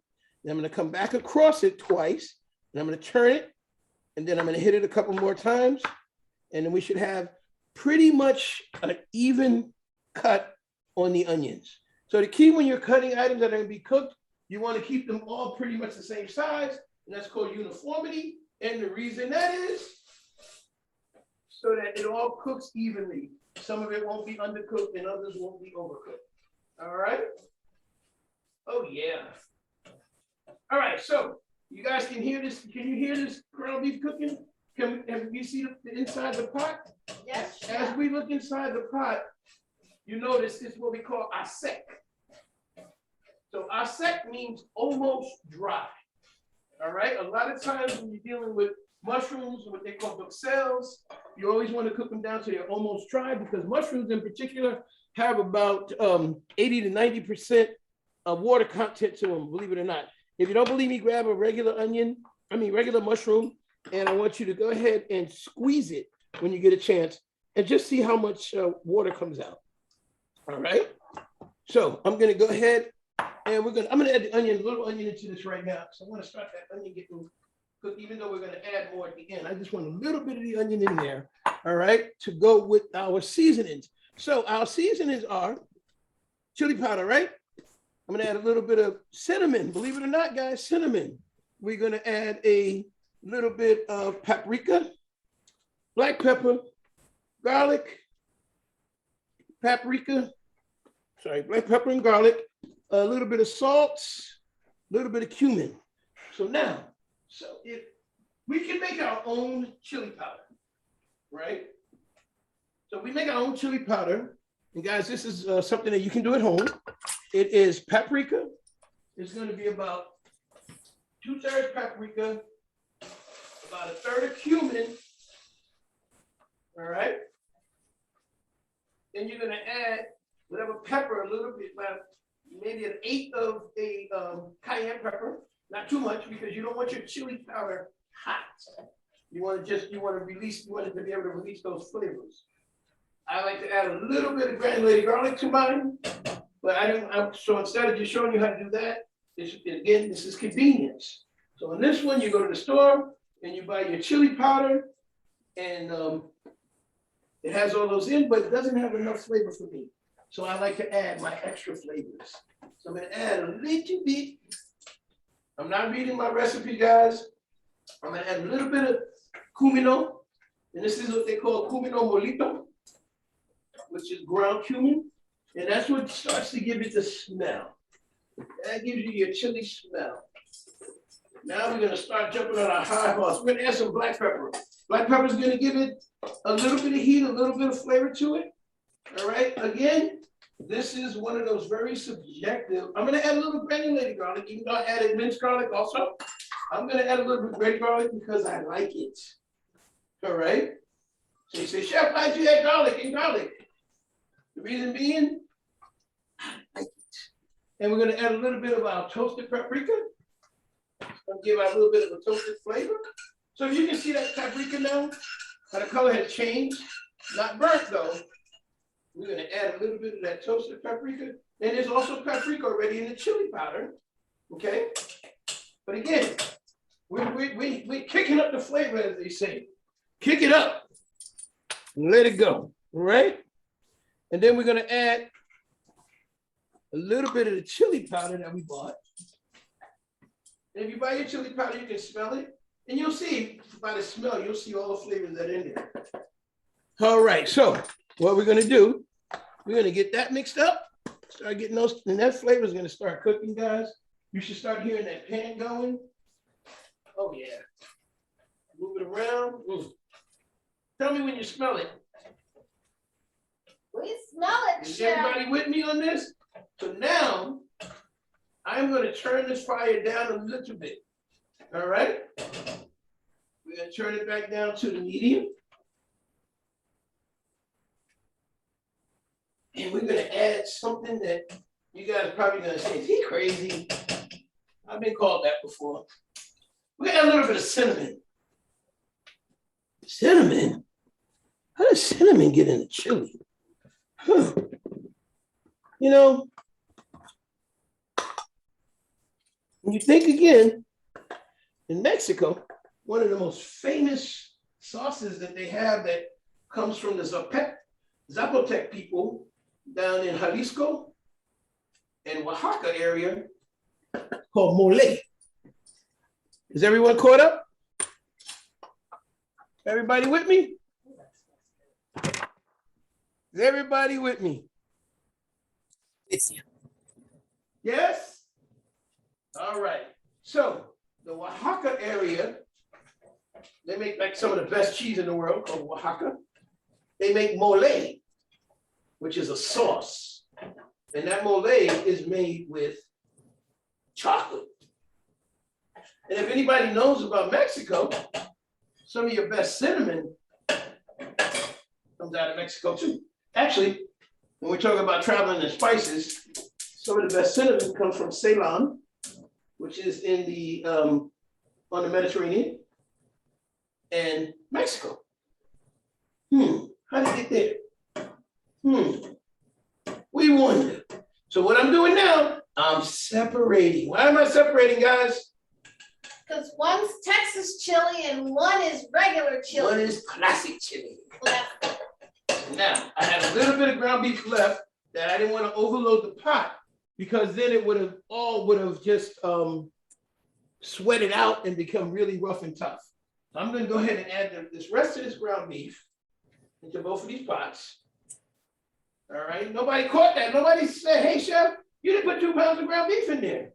Then I'm going to come back across it twice, and I'm going to turn it, and then I'm going to hit it a couple more times, and then we should have pretty much an even cut on the onions. So the key when you're cutting items that are going to be cooked, you want to keep them all pretty much the same size, and that's called uniformity. And the reason that is so that it all cooks evenly. Some of it won't be undercooked and others won't be overcooked. All right. Oh yeah. All right. So you guys can hear this. Can you hear this ground beef cooking? Can you see the inside the pot? Yes. As we look inside the pot, you notice this is what we call asec. So asec means almost dry. All right. A lot of times when you're dealing with mushrooms, what they call duxelles, you always want to cook them down so they're almost dry, because mushrooms in particular have about 80 to 90% of water content to them, believe it or not. If you don't believe me, grab a regular mushroom, and I want you to go ahead and squeeze it when you get a chance and just see how much water comes out. All right. So I'm going to go ahead and I'm going to add the little onion into this right now. So I want to start that onion getting cooked, even though we're going to add more at the end. I just want a little bit of the onion in there, all right, to go with our seasonings. So our seasonings are chili powder, right? I'm going to add a little bit of cinnamon. Believe it or not, guys, cinnamon. We're going to add a little bit of paprika, black pepper, garlic, black pepper and garlic, a little bit of salt, a little bit of cumin. So now, if we can make our own chili powder, right? So we make our own chili powder. And guys, this is something that you can do at home. It is paprika. It's going to be about 2/3 paprika, about 1/3 of cumin. All right. Then you're going to add whatever pepper, a little bit, about maybe 1/8 of a cayenne pepper. Not too much, because you don't want your chili powder hot. You want it to be able to release those flavors. I like to add a little bit of granulated garlic to mine, but so instead of just showing you how to do that, this is convenience. So in this one, you go to the store and you buy your chili powder, and it has all those in, but it doesn't have enough flavor for me. So I like to add my extra flavors. So I'm going to add a little bit. I'm not reading my recipe, guys. I'm going to add a little bit of cumino, and this is what they call cumino molito, which is ground cumin, and that's what starts to give it the smell. That gives you your chili smell. Now we're going to start jumping on our high horse. We're going to add some black pepper. Black pepper is going to give it a little bit of heat, a little bit of flavor to it. All right. Again, this is one of those very subjective. I'm going to add a little granulated garlic, even though I added minced garlic also. I'm going to add a little bit of red garlic because I like it. All right. So you say, Chef, why'd you add garlic and garlic? The reason being, I like it. And we're going to add a little bit of our toasted paprika. I'll give out a little bit of a toasted flavor. So you can see that paprika now, how the color has changed. Not burnt though. We're going to add a little bit of that toasted paprika. And there's also paprika already in the chili powder. Okay. But again, we're kicking up the flavor, as they say. Kick it up and let it go. All right. And then we're going to add a little bit of the chili powder that we bought. And if you buy your chili powder, you can smell it. And you'll see, by the smell, you'll see all the flavors that are in there. All right, so what we're gonna do, we're gonna get that mixed up, start getting those, and that flavor is gonna start cooking, guys. You should start hearing that pan going. Oh yeah. Move it around. Tell me when you smell it. We smell it, Is Chef. everybody with me on this? So now, I'm gonna turn this fire down a little bit. All right? We're gonna turn it back down to the medium. And we're gonna add something that you guys are probably gonna say, is he crazy? I've been called that before. We're gonna add a little bit of cinnamon. Cinnamon? How does cinnamon get in the chili? Huh. You know, when you think again, in Mexico, one of the most famous sauces that they have that comes from the Zapotec people down in Jalisco and Oaxaca area called mole. Is everyone caught up? Everybody with me? Is everybody with me? Yes? All right. So the Oaxaca area, they make like some of the best cheese in the world called Oaxaca. They make mole, which is a sauce. And that mole is made with chocolate. And if anybody knows about Mexico, some of your best cinnamon comes out of Mexico too. Actually, when we're talking about traveling and spices, some of the best cinnamon comes from Ceylon, which is in the on the Mediterranean, and Mexico. How did it get there? We wonder. So what I'm doing now, I'm separating. Why am I separating, guys? Because one's Texas chili and one is regular chili. One is classic chili. Now, I have a little bit of ground beef left that I didn't want to overload the pot because then it would have just sweated out and become really rough and tough. So I'm going to go ahead and add this rest of this ground beef into both of these pots. All right, nobody caught that. Nobody said, hey, chef, you didn't put 2 pounds of ground beef in there.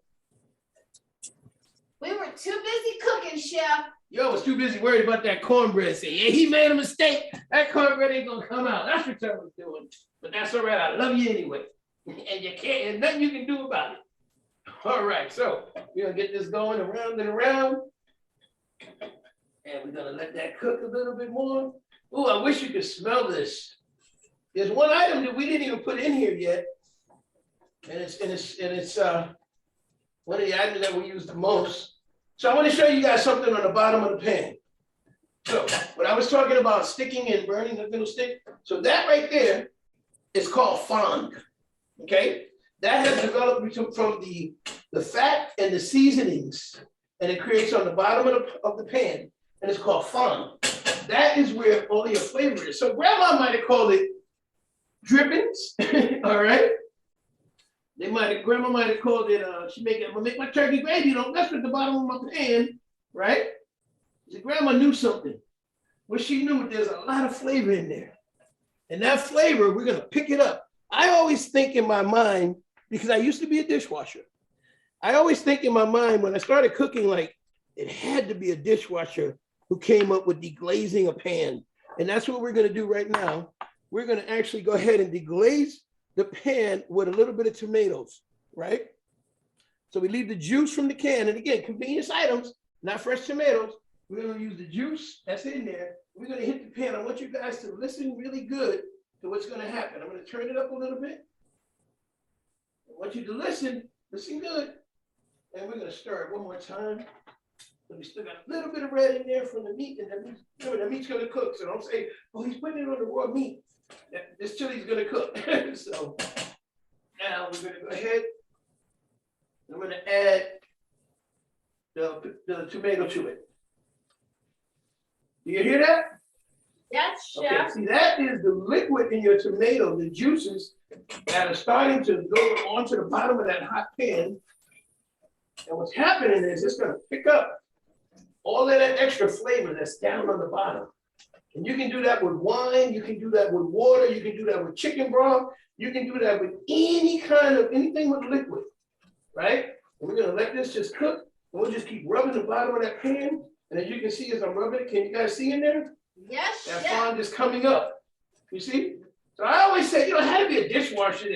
We were too busy cooking, chef. Yo, was too busy worried about that cornbread. Say, yeah, he made a mistake. That cornbread ain't gonna come out. That's what I was doing. But that's all right. I love you anyway. And you can't, and nothing you can do about it. All right, so we're gonna get this going around and around. And we're gonna let that cook a little bit more. Oh, I wish you could smell this. There's one item that we didn't even put in here yet. And it's one of the items that we use the most. So I want to show you guys something on the bottom of the pan. So when I was talking about sticking and burning the little stick, so that right there is called fond, okay? That has developed from the fat and the seasonings, and it creates on the bottom of the pan, and it's called fond. That is where all your flavor is. So grandma might have called it drippings, all right? Grandma might have called it, I'm gonna make my turkey gravy, don't mess with the bottom of my pan, right? So grandma knew something. What she knew, there's a lot of flavor in there. And that flavor, we're gonna pick it up. I always think in my mind, because I used to be a dishwasher, I always think in my mind when I started cooking, like it had to be a dishwasher who came up with deglazing a pan. And that's what we're gonna do right now. We're gonna actually go ahead and deglaze the pan with a little bit of tomatoes, right? So we leave the juice from the can. And again, convenience items, not fresh tomatoes. We're gonna use the juice that's in there. We're gonna hit the pan. I want you guys to listen really good to what's gonna happen. I'm gonna turn it up a little bit. I want you to listen good. And we're gonna stir it one more time. And we still got a little bit of red in there from the meat, and the meat's gonna cook. So don't say, oh, he's putting it on the raw meat. This chili's gonna cook. So now we're gonna go ahead. I'm gonna add the tomato to it. Do you hear that? Yes, chef. Okay, see, that is the liquid in your tomato, the juices that are starting to go onto the bottom of that hot pan. And what's happening is it's gonna pick up all of that extra flavor that's down on the bottom. And you can do that with wine, you can do that with water, you can do that with chicken broth, you can do that with anything with liquid, right? And we're gonna let this just cook, and we'll just keep rubbing the bottom of that pan. And as you can see, as I'm rubbing it, can you guys see in there? Yes, that chef. fond is coming up, you see? So I always say, it had to be a dishwasher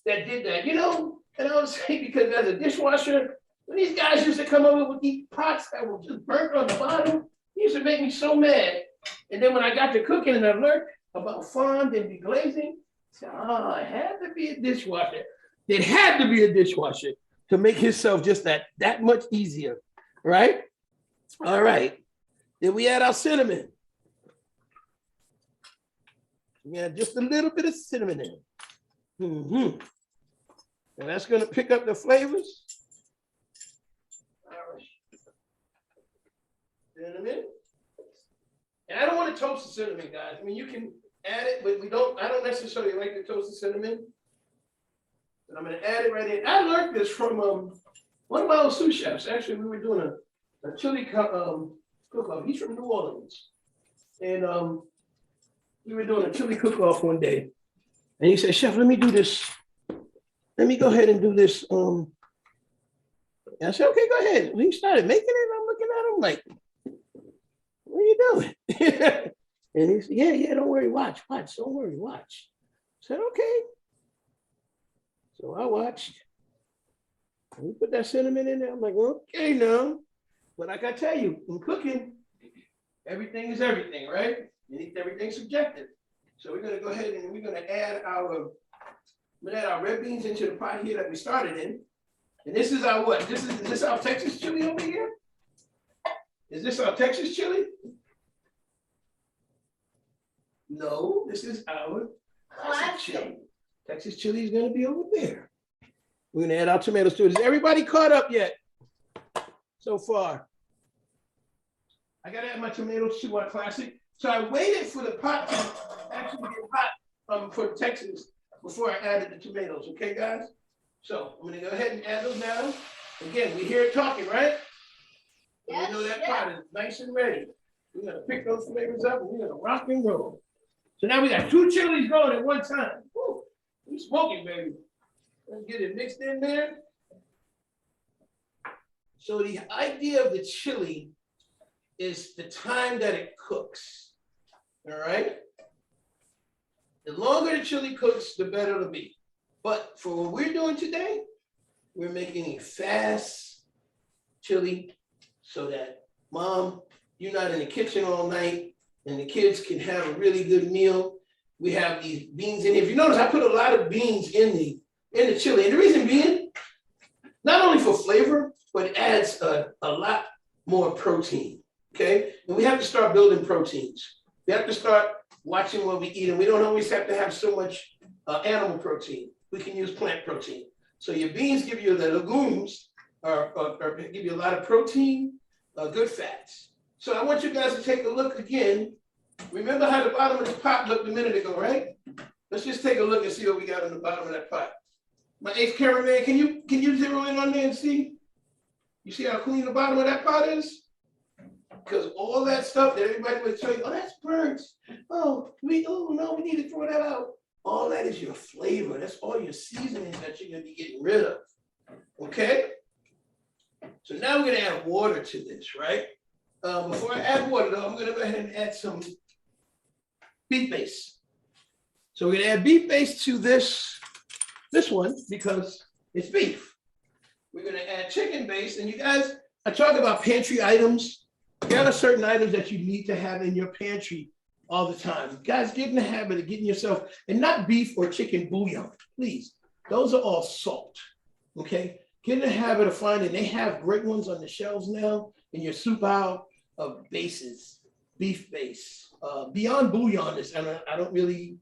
that did that, And I would say, because as a dishwasher, when these guys used to come over with these pots that were just burnt on the bottom, it used to make me so mad. And then when I got to cooking and I learned about fond and deglazing, So, oh, it had to be a dishwasher. It had to be a dishwasher to make himself just that much easier, right? All right. Then we add our cinnamon. We add just a little bit of cinnamon in. Mm-hmm. And that's going to pick up the flavors. All right. Cinnamon. And I don't want to toast the cinnamon, guys. I mean, you can add it, but I don't necessarily like to toast the cinnamon. But I'm going to add it right in. I learned this from one of my old sous chefs. Actually, we were doing a chili cook-off. He's from New Orleans. And we were doing a chili cook-off one day. And he said, Chef, let me do this. Let me go ahead and do this. And I said, okay, go ahead. He started making it. I'm looking at him like, what are you doing? And he said, yeah, don't worry, watch, don't worry, watch. I said, okay. So I watched. And we put that cinnamon in there. I'm like, okay, now. But like I tell you, in cooking, everything is everything, right? Everything's subjective. So we're gonna go ahead and we're gonna add our red beans into the pot here that we started in. And this is our what? Is this our Texas chili over here? Is this our Texas chili? No, this is our classic chili. Texas chili is gonna be over there. We're gonna add our tomatoes to it. Is everybody caught up yet so far? I gotta add my tomatoes to our classic. So I waited for the pot to actually get hot for Texas before I added the tomatoes, okay, guys? So I'm gonna go ahead and add those now. Again, we hear it talking, right? Yes, we know that pot is nice and ready. We're gonna pick those flavors up and we're gonna rock and roll. So now we got 2 chilies going at one time. Woo, we smoking, baby. Let's get it mixed in there. So the idea of the chili is the time that it cooks, all right? The longer the chili cooks, the better it'll be. But for what we're doing today, we're making a fast chili so that, Mom, you're not in the kitchen all night and the kids can have a really good meal. We have these beans in here. If you notice, I put a lot of beans in the chili. And the reason being, not only for flavor, but it adds a lot more protein, okay? And we have to start building proteins. We have to start watching what we eat, and we don't always have to have so much animal protein. We can use plant protein. So your beans give you the legumes, or give you a lot of protein, good fats. So I want you guys to take a look again. Remember how the bottom of the pot looked a minute ago, right? Let's just take a look and see what we got on the bottom of that pot. My 8th cameraman, can you zero in on there and see? You see how clean the bottom of that pot is? Because all that stuff that everybody would tell you, oh, that's burnt. Oh, no, we need to throw that out. All that is your flavor. That's all your seasonings that you're gonna be getting rid of, okay? So now we're gonna add water to this, right? Before I add water though, I'm gonna go ahead and add some beef base. So we're gonna add beef base to this one because it's beef. We're gonna add chicken base, and you guys, I talk about pantry items. There are certain items that you need to have in your pantry all the time. Guys, get in the habit of getting yourself, and not beef or chicken bouillon, please. Those are all salt, okay? Get in the habit of finding, they have great ones on the shelves now in your soup aisle of bases, beef base. Beyond bouillon is, and I don't really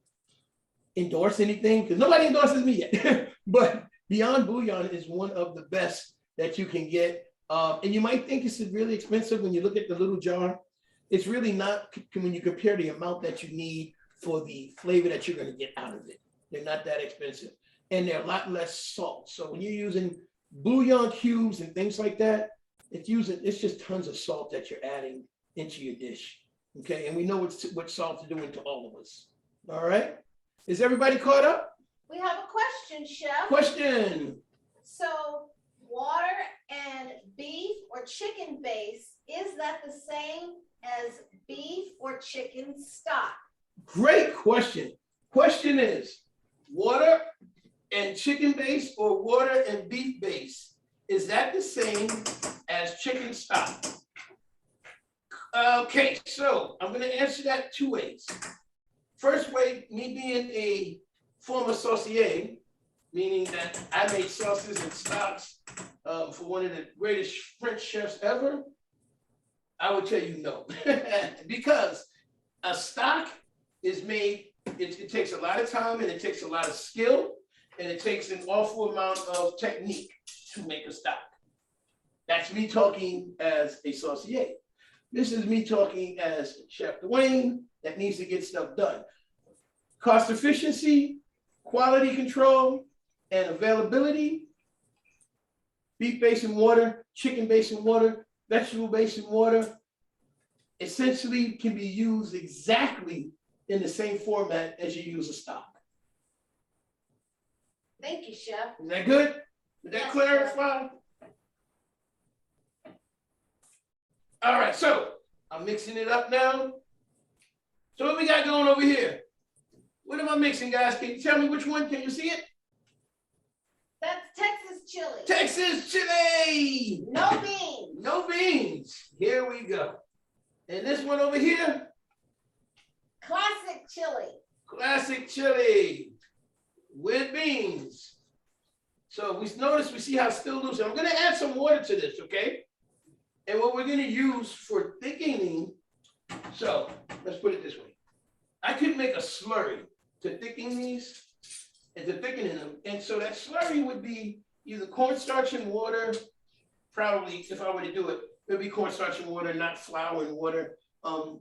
endorse anything because nobody endorses me yet, but Beyond Bouillon is one of the best that you can get. And you might think it's really expensive when you look at the little jar. It's really not when you compare the amount that you need for the flavor that you're going to get out of it. They're not that expensive. And they're a lot less salt. So when you're using bouillon cubes and things like that, it's just tons of salt that you're adding into your dish. Okay, and we know what salt is doing to all of us. All right, is everybody caught up? We have a question, Chef. Question. So water and beef or chicken base, is that the same as beef or chicken stock? Great question. Question is, water and chicken base or water and beef base, is that the same as chicken stock? Okay, so I'm going to answer that 2 ways. First way, me being a former saucier, meaning that I made sauces and stocks for one of the greatest French chefs ever, I would tell you no. Because a stock is made, it takes a lot of time and it takes a lot of skill and it takes an awful amount of technique to make a stock. That's me talking as a saucier. This is me talking as Chef Dwayne that needs to get stuff done. Cost efficiency, quality control, and availability. Beef basin water, chicken basin water, vegetable basin water, essentially can be used exactly in the same format as you use a stock. Thank you, Chef. Is that good? Did that Yes, clarify? All right, so I'm mixing it up now. So what we got going over here? What am I mixing, guys? Can you tell me which one? Can you see it? That's Texas chili. Texas chili. No beans. No beans. Here we go. And this one over here? Classic chili. Classic chili with beans. So we notice, we see how it's still loose. I'm gonna add some water to this, okay? And what we're gonna use for thickening, so let's put it this way. I could make a slurry to thicken these and to thicken them. And so that slurry would be either cornstarch and water, probably if I were to do it, it would be cornstarch and water, not flour and water. Or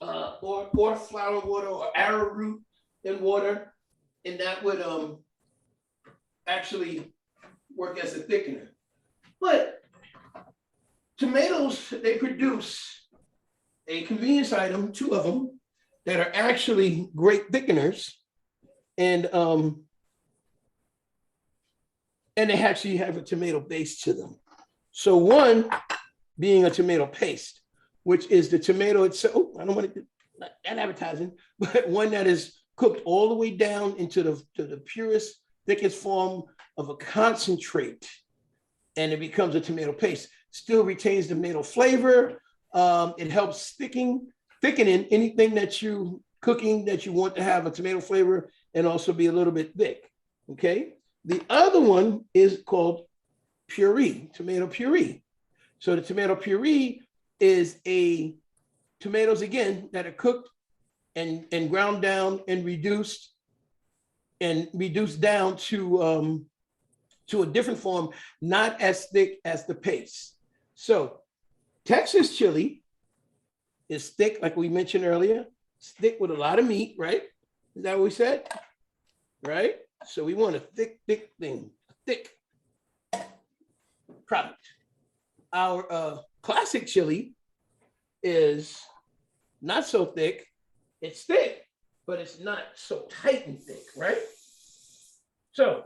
flour and water or arrowroot and water. And that would actually work as a thickener. But tomatoes, they produce a convenience item, 2 of them, that are actually great thickeners. And they actually have a tomato base to them. So one being a tomato paste, which is the tomato itself. Oh, I don't want to do that advertising, but one that is cooked all the way down into the purest, thickest form of a concentrate, and it becomes a tomato paste. Still retains the tomato flavor. It helps thickening anything that you cooking that you want to have a tomato flavor and also be a little bit thick. Okay. The other one is called puree, tomato puree. So the tomato puree is a tomatoes again that are cooked and ground down and reduced down to a different form, not as thick as the paste. So Texas chili is thick, like we mentioned earlier. It's thick with a lot of meat, right? Is that what we said? Right? So we want a thick thing, a thick product. Our classic chili is not so thick. It's thick, but it's not so tight and thick, right? So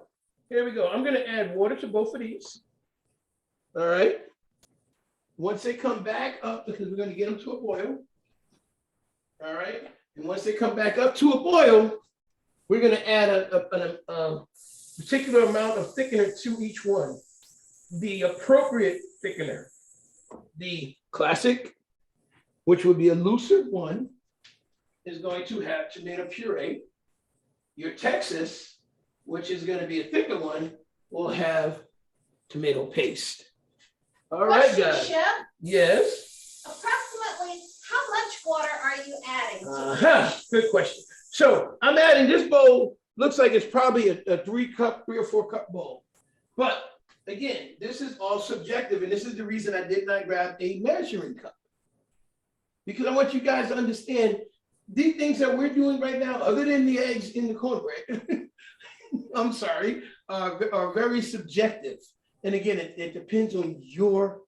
here we go. I'm going to add water to both of these. All right. Once they come back up, because we're going to get them to a boil. All right. And once they come back up to a boil, we're going to add a particular amount of thickener to each one. The appropriate thickener. The classic, which would be a looser one, is going to have tomato puree. Your Texas, which is going to be a thicker one, will have tomato paste. All right, guys. Chef, yes. approximately how much water are you adding? Good question. So I'm adding this bowl, looks like it's probably a 3 or 4 cup bowl. But again, this is all subjective, and this is the reason I did not grab a measuring cup. Because I want you guys to understand these things that we're doing right now, other than the eggs in the cornbread, I'm sorry, are very subjective. And again, it depends on your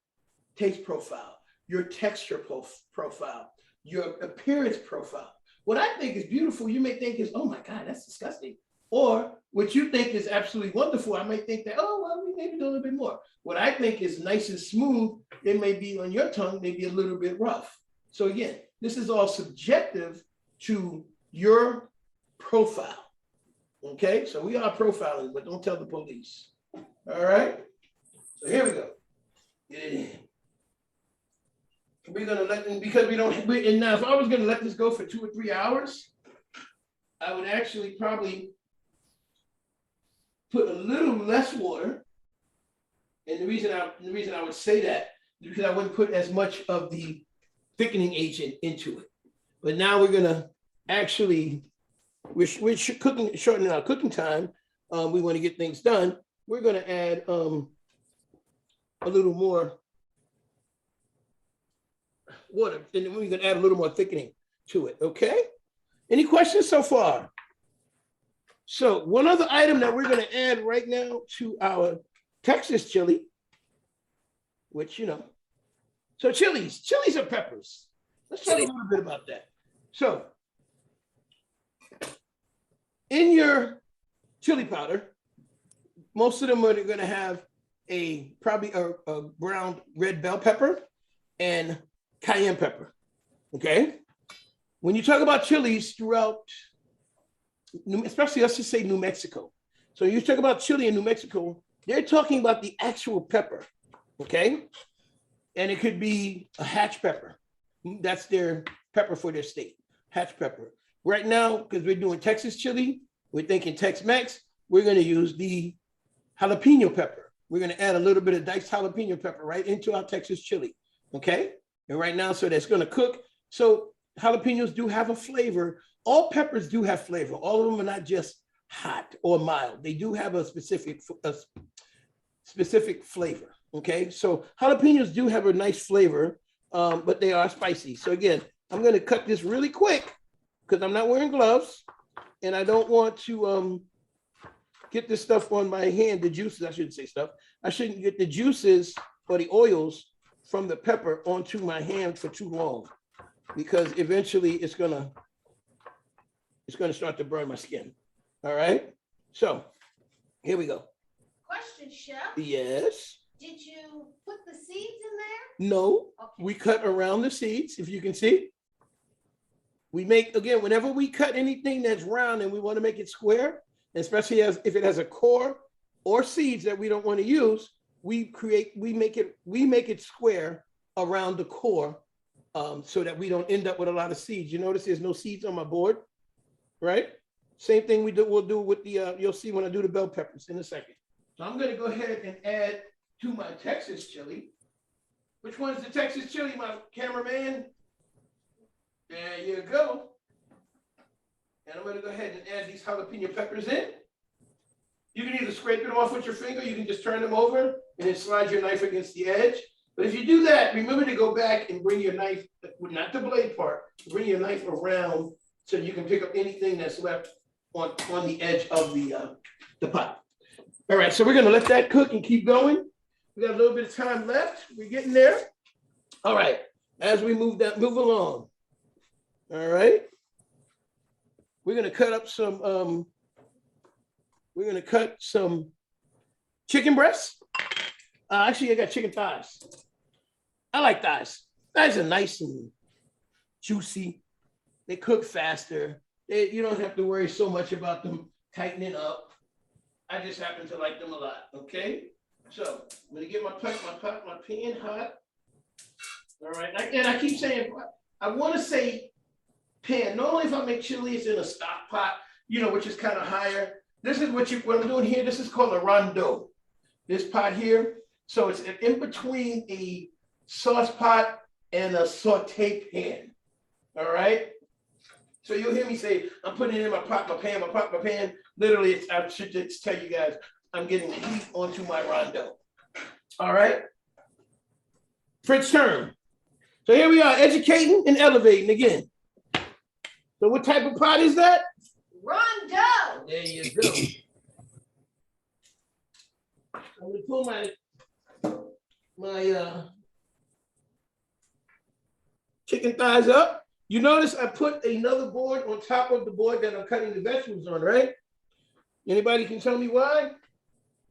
taste profile, your texture profile, your appearance profile. What I think is beautiful, you may think is, oh my God, that's disgusting. Or what you think is absolutely wonderful, I might think that, oh, well, we maybe do a little bit more. What I think is nice and smooth, it may be on your tongue, maybe a little bit rough. So again, this is all subjective to your profile. Okay, so we are profiling, but don't tell the police. All right, so here we go. Get it in. We're gonna let them, because we don't, and now if I was gonna let this go for 2 or 3 hours, I would actually probably put a little less water. And the reason I would say that is because I wouldn't put as much of the thickening agent into it. But now we're gonna actually, we're cooking, shortening our cooking time. We want to get things done. We're gonna add a little more water, and then we're gonna add a little more thickening to it. Okay. Any questions so far? So one other item that we're gonna add right now to our Texas chili, which so chilies are peppers. Let's talk a little bit about that. So in your chili powder, most of them are going to have probably a brown red bell pepper and cayenne pepper. Okay. When you talk about chilies throughout, especially let's just say New Mexico. So you talk about chili in New Mexico, they're talking about the actual pepper. Okay. And it could be a hatch pepper. That's their pepper for their state, hatch pepper. Right now, because we're doing Texas chili, we're thinking Tex-Mex, we're going to use the jalapeno pepper. We're going to add a little bit of diced jalapeno pepper right into our Texas chili. Okay. And right now, so that's going to cook. So jalapenos do have a flavor. All peppers do have flavor. All of them are not just hot or mild. They do have a specific flavor. Okay. So jalapenos do have a nice flavor, but they are spicy. So again, I'm going to cut this really quick because I'm not wearing gloves and I don't want to get this stuff on my hand, the juices, I shouldn't say stuff. I shouldn't get the juices or the oils from the pepper onto my hand for too long because eventually it's gonna start to burn my skin. All right. So here we go. Question, Chef. Yes. Did you put the seeds in there? No, Okay. we cut around the seeds, if you can see. We make, again, whenever we cut anything that's round and we want to make it square, especially if it has a core or seeds that we don't want to use, we make it square around the core so that we don't end up with a lot of seeds. You notice there's no seeds on my board, right? Same thing we'll do with the, you'll see when I do the bell peppers in a second. So I'm going to go ahead and add to my Texas chili. Which one is the Texas chili, my cameraman? There you go. And I'm going to go ahead and add these jalapeno peppers in. You can either scrape it off with your finger, you can just turn them over and then slide your knife against the edge. But if you do that, remember to go back and bring your knife, not the blade part, bring your knife around so you can pick up anything that's left on the edge of the pot. All right, so we're going to let that cook and keep going. We got a little bit of time left. We're getting there. All right, as we move along. All right. We're going to cut up some, chicken breasts. Actually, I got chicken thighs. I like thighs. Thighs are nice and juicy. They cook faster. You don't have to worry so much about them tightening up. I just happen to like them a lot, okay? So I'm gonna get my pan hot. All right, and I keep saying, I wanna say pan, not only if I make chili, it's in a stock pot, which is kind of higher. This is what I'm doing here, this is called a rondo. This pot here, so it's in between a sauce pot and a saute pan, all right? So you'll hear me say, I'm putting it in my pot, my pan. Literally, I should just tell you guys, I'm getting the heat onto my rondo. All right? French term. So here we are, educating and elevating again. So what type of pot is that? Rondo. There you go. I'm gonna pull my chicken thighs up. You notice I put another board on top of the board that I'm cutting the vegetables on, right? Anybody can tell me why?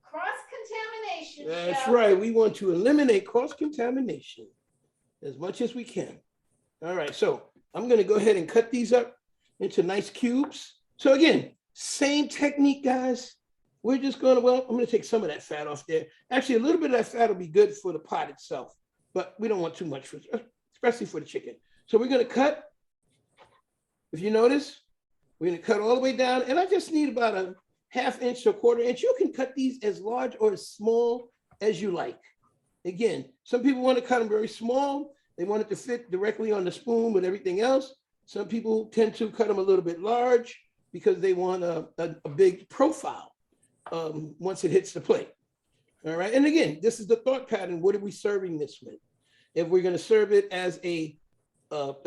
Cross-contamination. That's Chef. right. We want to eliminate cross-contamination as much as we can. All right, so I'm going to go ahead and cut these up into nice cubes. So again, same technique, guys. We're just going to, I'm going to take some of that fat off there. Actually, a little bit of that fat will be good for the pot itself, but we don't want too much, especially for the chicken. So we're going to cut, if you notice, We're gonna cut all the way down, and I just need about a 1/2 inch to 1/4 inch. You can cut these as large or as small as you like. Again, some people want to cut them very small. They want it to fit directly on the spoon with everything else. Some people tend to cut them a little bit large because they want a big profile once it hits the plate. All right, and again, this is the thought pattern. What are we serving this with? If we're going to serve it as a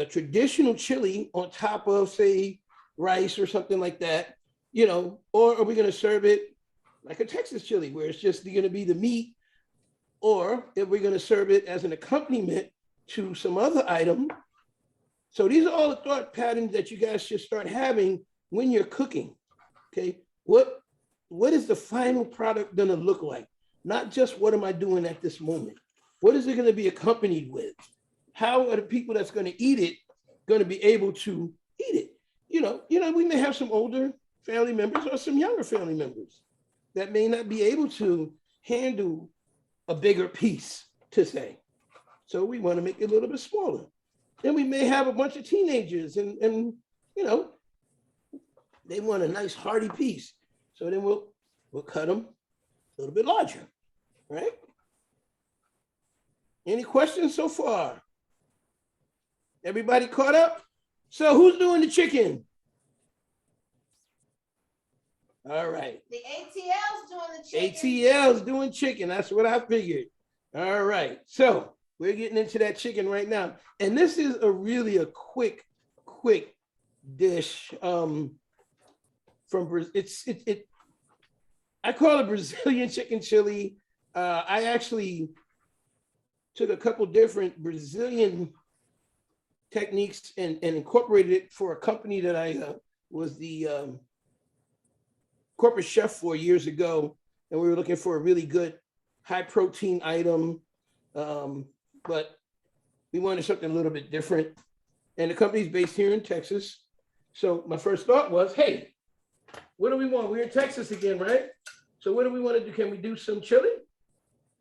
traditional chili on top of, say, rice or something like that, you know, or are we going to serve it like a Texas chili where it's just going to be the meat, or if we're going to serve it as an accompaniment to some other item. So these are all the thought patterns that you guys should start having when you're cooking. Okay, what is the final product going to look like? Not just what am I doing at this moment? What is it going to be accompanied with? How are the people that's going to eat it going to be able to eat it? You know, we may have some older family members or some younger family members that may not be able to handle a bigger piece to say. So we want to make it a little bit smaller. Then we may have a bunch of teenagers and you know, they want a nice hearty piece. So then we'll cut them a little bit larger, right? Any questions so far? Everybody caught up? So who's doing the chicken? All right. The ATL's doing the chicken. ATL's doing chicken. That's what I figured. All right. So we're getting into that chicken right now. And this is a quick dish from Brazil. I call it Brazilian chicken chili. I actually took a couple different Brazilian techniques and incorporated it for a company that I was the corporate chef for years ago. And we were looking for a really good high protein item. But we wanted something a little bit different. And the company's based here in Texas. So my first thought was, hey, what do we want? We're in Texas again, right? So what do we want to do? Can we do some chili?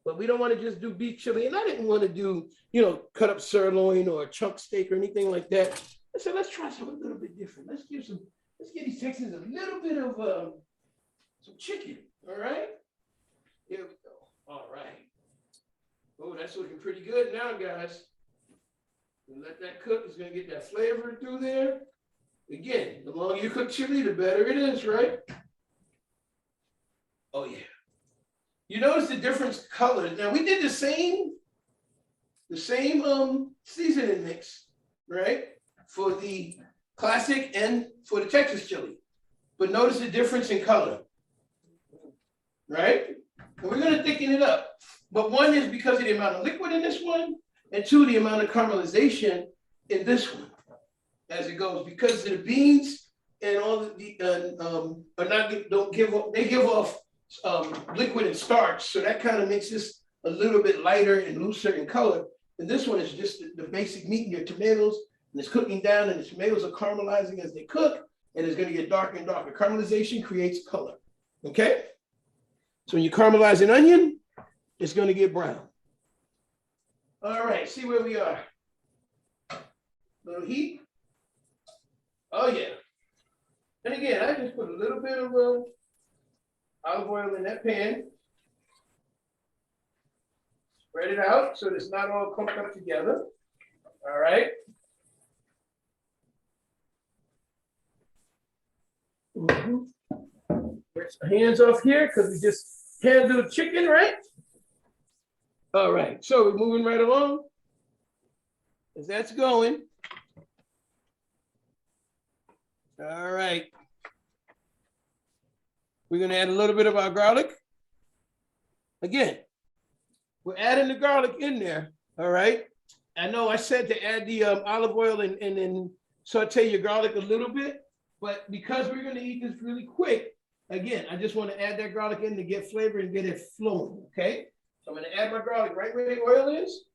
But we don't want to just do beef chili. And I didn't want to do, you know, cut up sirloin or a chunk steak or anything like that. I said, let's try something a little bit different. Let's give these Texans a little bit of some chicken. All right. Here we go. All right. Oh, that's looking pretty good now, guys. And let that cook. It's going to get that flavor through there. Again, the longer you cook chili, the better it is, right? Oh, yeah. You notice the different colors. Now, we did the same seasoning mix, right? For the classic and for the Texas chili. But notice the difference in color, right? And we're going to thicken it up. But one is because of the amount of liquid in this one, and two, the amount of caramelization in this one as it goes. Because the beans and all they give off liquid and starch, so that kind of makes this a little bit lighter and looser in color. And this one is just the basic meat and your tomatoes, and it's cooking down, and the tomatoes are caramelizing as they cook, and it's going to get darker and darker. Caramelization creates color. Okay, so when you caramelize an onion, it's going to get brown. All right, see where we are. Little heat. Oh yeah. And again, I just put a little bit of olive oil in that pan. Spread it out so it's not all clumped up together. All right. Get some hands off here because we just handled chicken, right? All right, so we're moving right along. As that's going. All right. We're going to add a little bit of our garlic. Again, we're adding the garlic in there. All right. I know I said to add the olive oil and then saute your garlic a little bit, but because we're going to eat this really quick, again, I just want to add that garlic in to get flavor and get it flowing. Okay. So I'm going to add my garlic right where the oil is.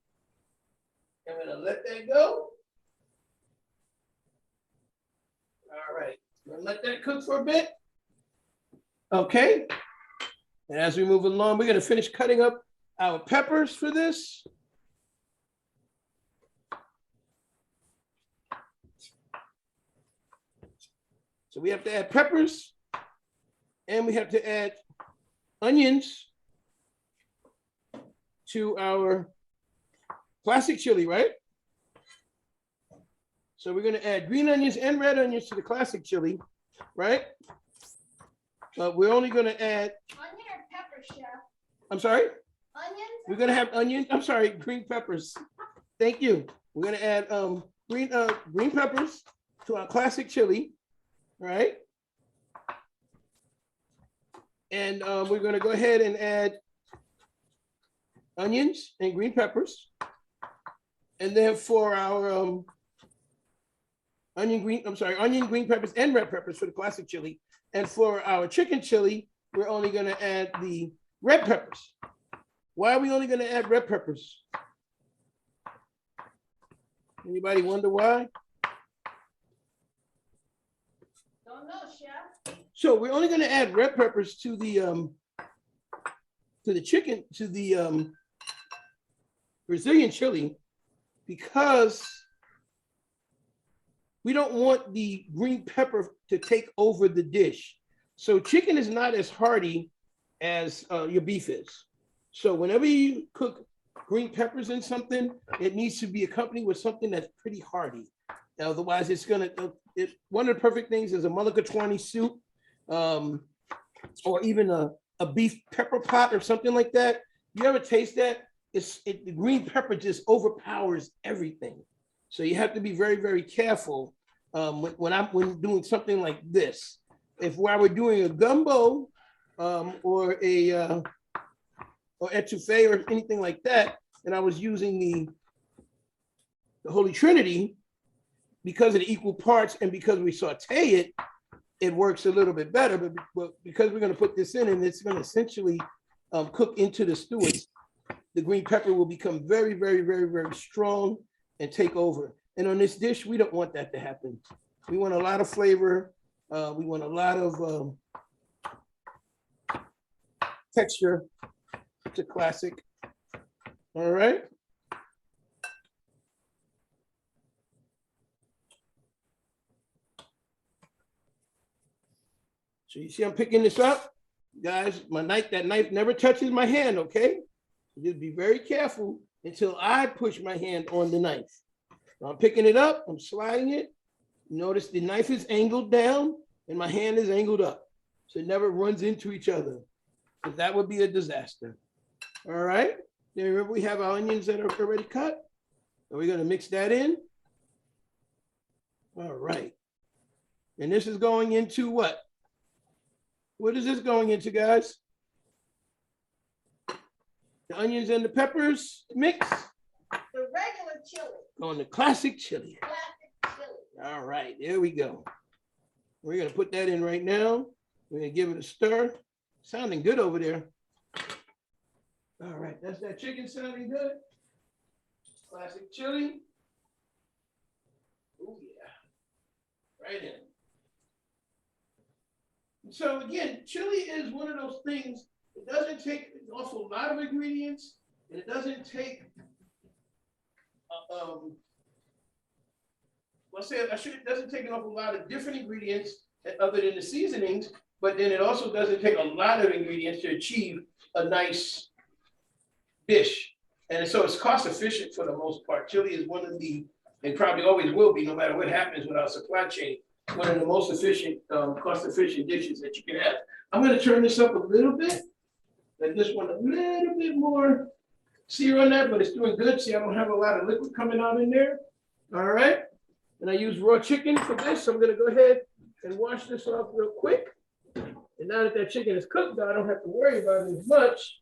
I'm going to let that go. All right. I'm going to let that cook for a bit. Okay. And as we move along, we're going to finish cutting up our peppers for this. So we have to add peppers and we have to add onions to our classic chili, right? So we're gonna add green onions and red onions to the classic chili, right? But we're only gonna add, Onion or pepper, chef? I'm sorry? Onions? We're gonna have onion, I'm sorry, green peppers. Thank you. We're gonna add green peppers to our classic chili, right? And we're gonna go ahead and add onions and green peppers. And then for our onion, green peppers and red peppers for the classic chili. And for our chicken chili, we're only gonna add the red peppers. Why are we only gonna add red peppers? Anybody wonder why? Don't know, chef. So we're only gonna add red peppers to the chicken, to the Brazilian chili, because we don't want the green pepper to take over the dish. So chicken is not as hearty as your beef is. So whenever you cook green peppers in something, it needs to be accompanied with something that's pretty hearty. Otherwise, it's gonna, one of the perfect things is a mulligatawny soup, or even a beef pepper pot or something like that. You ever taste that? The green pepper just overpowers everything. So you have to be very, very careful when doing something like this. If while we're doing a gumbo or a or etouffee or anything like that, and I was using the Holy Trinity, because of the equal parts and because we saute it, it works a little bit better. But because we're going to put this in and it's going to essentially cook into the stew, the green pepper will become very, very, very, very strong and take over. And on this dish, we don't want that to happen. We want a lot of flavor. We want a lot of texture. It's a classic. All right. So you see I'm picking this up. Guys, that knife never touches my hand, okay? Just be very careful until I push my hand on the knife. I'm picking it up, I'm sliding it. Notice the knife is angled down and my hand is angled up. So it never runs into each other, because that would be a disaster. All right, then remember we have our onions that are already cut. And we're gonna mix that in. All right. And this is going into what? What is this going into, guys? The onions and the peppers mix. The regular chili. On the classic chili. Classic chili. All right, there we go. We're gonna put that in right now. We're gonna give it a stir. Sounding good over there. All right, that's that chicken sounding good. Classic chili. Oh yeah, right in. So again, chili is one of those things, it doesn't take an awful lot of ingredients, and it doesn't take, it doesn't take an awful lot of different ingredients other than the seasonings, but then it also doesn't take a lot of ingredients to achieve a nice dish. And so it's cost efficient for the most part. Chili is one of the, and probably always will be, no matter what happens with our supply chain, one of the most efficient, cost-efficient dishes that you can have. I'm going to turn this up a little bit. I just want a little bit more sear on that, but it's doing good. See, I don't have a lot of liquid coming out in there. All right. And I use raw chicken for this. So I'm going to go ahead and wash this off real quick. And now that chicken is cooked, I don't have to worry about it as much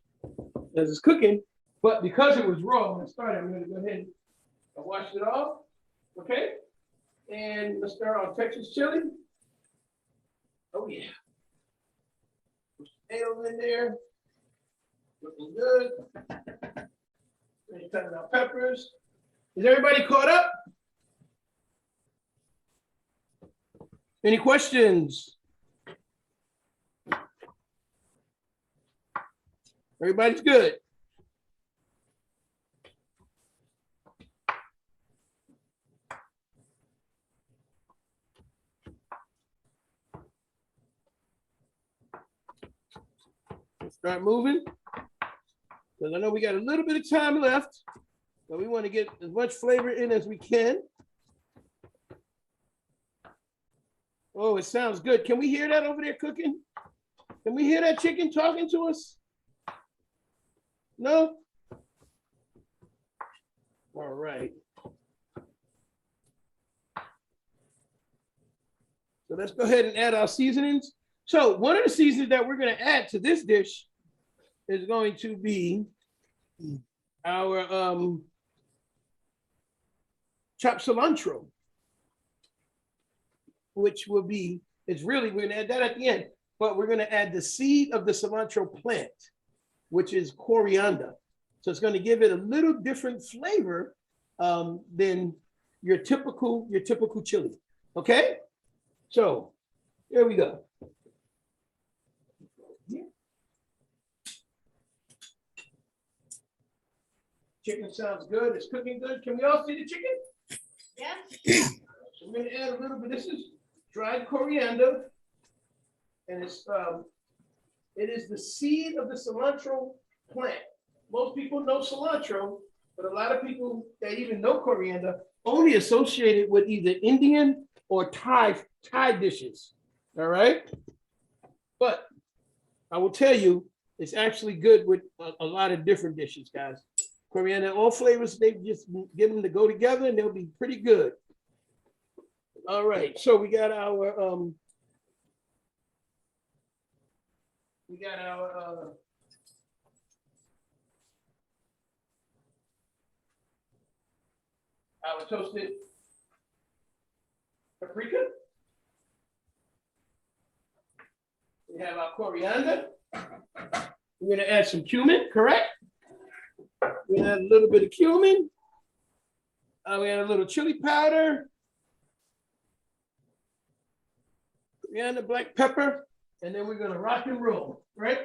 as it's cooking. But because it was raw when it started, I'm going to go ahead and wash it off. Okay. And let's start on Texas chili. Oh yeah. Potatoes in there. Looking good. Cutting out peppers. Is everybody caught up? Any questions? Everybody's good. start moving. Because I know we got a little bit of time left, but we want to get as much flavor in as we can. Oh, it sounds good. Can we hear that over there cooking? Can we hear that chicken talking to us? No? All right. So let's go ahead and add our seasonings. So one of the seasonings that we're going to add to this dish is going to be our chopped cilantro, which will be, it's really, we're going to add that at the end, but we're going to add the seed of the cilantro plant, which is coriander. So it's going to give it a little different flavor than your typical chili. Okay? So here we go. Chicken sounds good. It's cooking good. Can we all see the chicken? Yeah. So we're going to add a little bit. This is dried coriander, and it is the seed of the cilantro plant. Most people know cilantro, but a lot of people that even know coriander only associate it with either Indian or Thai dishes. All right, but I will tell you, it's actually good with a lot of different dishes, guys. Coriander, all flavors, they just get them to go together and they'll be pretty good. All right, so we got our toasted paprika. We have our coriander. We're gonna add some cumin, correct? We add a little bit of cumin. We add a little chili powder. We add the black pepper, and then we're gonna rock and roll, right?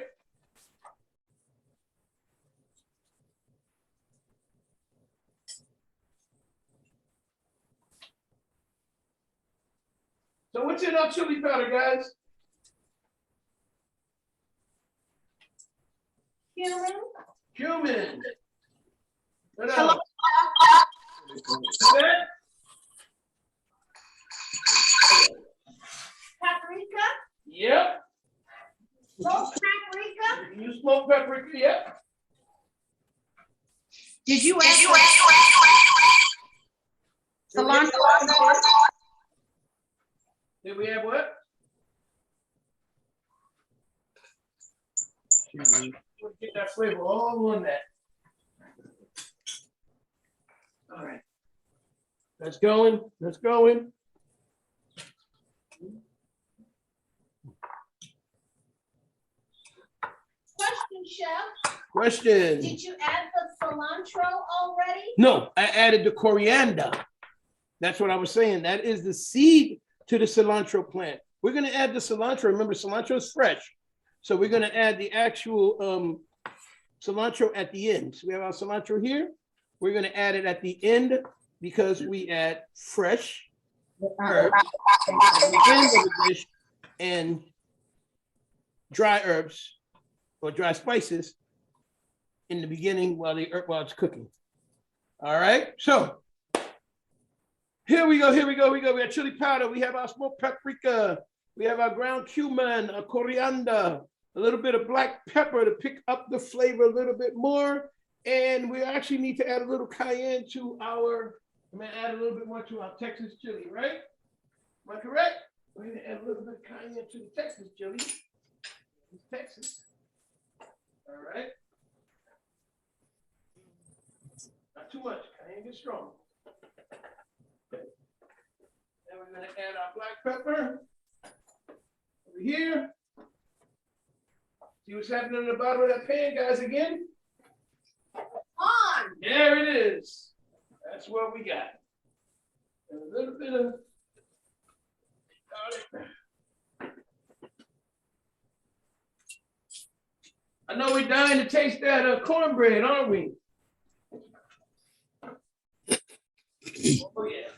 So what's in our chili powder, guys? Cumin. What else? Paprika, Yep. smoked paprika. You smoke paprika, yep. Did you add cilantro? Did we have what? Get that flavor all on that. All right. That's going. That's going. Question, Chef. Question. Did you add the cilantro already? No, I added the coriander. That's what I was saying. That is the seed to the cilantro plant. We're going to add the cilantro. Remember, cilantro is fresh. So we're going to add the actual cilantro at the end. So we have our cilantro here. We're going to add it at the end because we add fresh herbs at the end of the dish and dry herbs or dry spices in the beginning while it's cooking. All right. So here we go. Here we go. We got chili powder. We have our smoked paprika. We have our ground cumin, our coriander, a little bit of black pepper to pick up the flavor a little bit more. And we actually need to add a little cayenne to our, I'm gonna add a little bit more to our Texas chili, right? Am I correct? We're gonna add a little bit of cayenne to the Texas chili. It's Texas. All right. Not too much, cayenne gets strong. Okay. Then we're gonna add our black pepper over here. See what's happening in the bottom of that pan, guys, again? On. There it is. That's what we got. And a little bit of garlic. I know we're dying to taste that cornbread, aren't we? Oh yeah.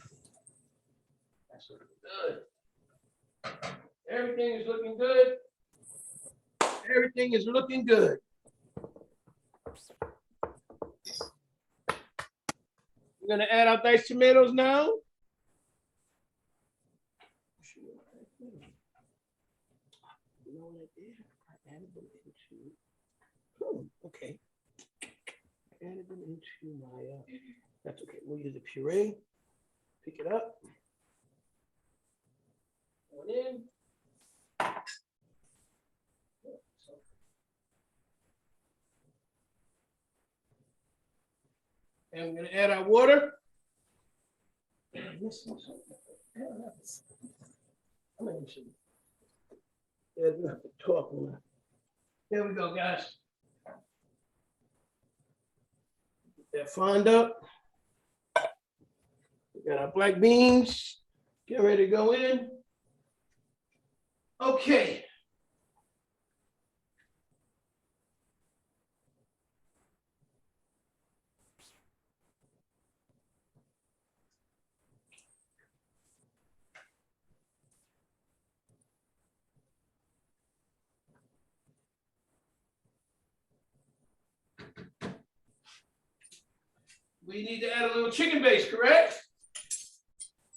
That's looking good. Everything is looking good. Everything is looking good. We're gonna add our diced tomatoes now. Okay. Added them into my, that's okay. We'll use a puree. Pick it up. One in. And we're gonna add our water. Yeah, we have to talk. There we go, guys. Get that fond up. We got our black beans. Get ready to go in. Okay. We need to add a little chicken base, correct?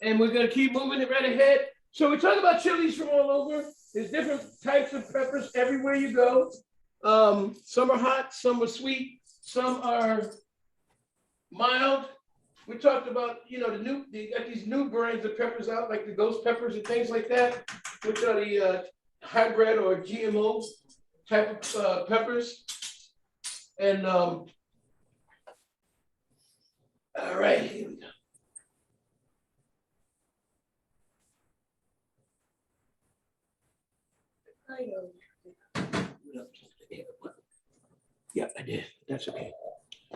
And we're gonna keep moving it right ahead. So we talk about chilies from all over. There's different types of peppers everywhere you go. Some are hot, some are sweet, some are mild. We talked about, you know, they got these new brands of peppers out, like the ghost peppers and things like that, which are the hybrid or GMO type of peppers. And all right, here we go. Yeah, I did. That's okay.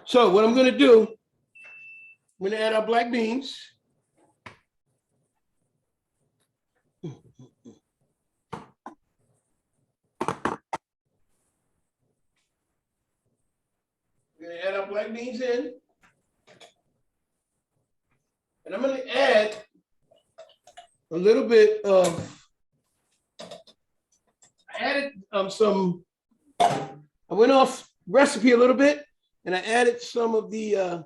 So what I'm gonna do, I'm gonna add our black beans. We're gonna add our black beans in. And I'm gonna add a little bit of, I added I went off recipe a little bit and I added some of the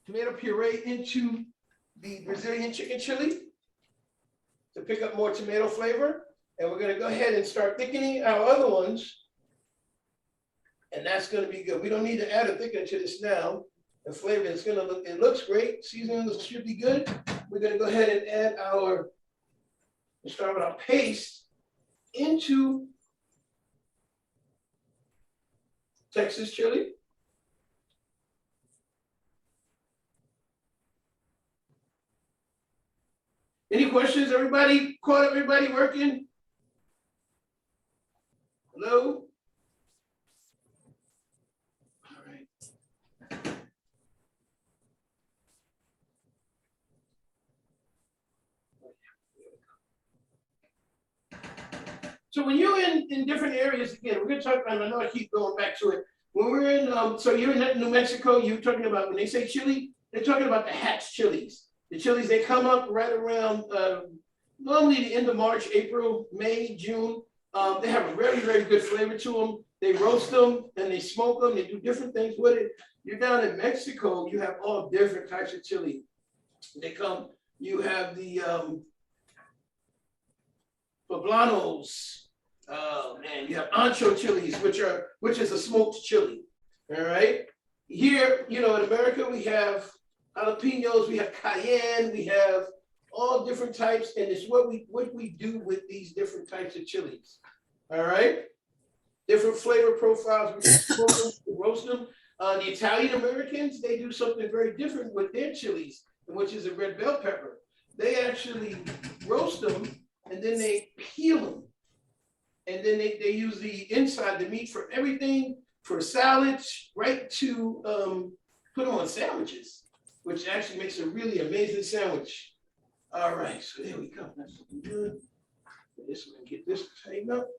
tomato puree into the Brazilian chicken chili to pick up more tomato flavor. And we're gonna go ahead and start thickening our other ones. And that's gonna be good. We don't need to add a thickener to this now. The flavor is gonna look, it looks great. Seasoning should be good. We're gonna go ahead and add our, we'll start with our paste into Texas chili. Any questions? Everybody caught up? Everybody working? Hello? All right. So when you're in different areas, again, we're gonna talk about, I know I keep going back to it. When we're in, so you're in New Mexico, you're talking about, when they say chili, they're talking about the hatch chilies. The chilies, they come up right around, normally the end of March, April, May, June. They have a very, very good flavor to them. They roast them and they smoke them. They do different things with it. You're down in Mexico, you have all different types of chili. They come, you have the poblanos. Oh man, you have ancho chilies, which is a smoked chili. All right. Here, you know, in America, we have jalapenos, we have cayenne, we have all different types, and it's what we do with these different types of chilies. All right. Different flavor profiles. We smoke them, we roast them. The Italian Americans, they do something very different with their chilies, which is a red bell pepper. They actually roast them and then they peel them. And then they use the inside, the meat for everything, for salads, right to put them on sandwiches, which actually makes a really amazing sandwich. All right, so there we go. That's looking good. This one, get this tightened up.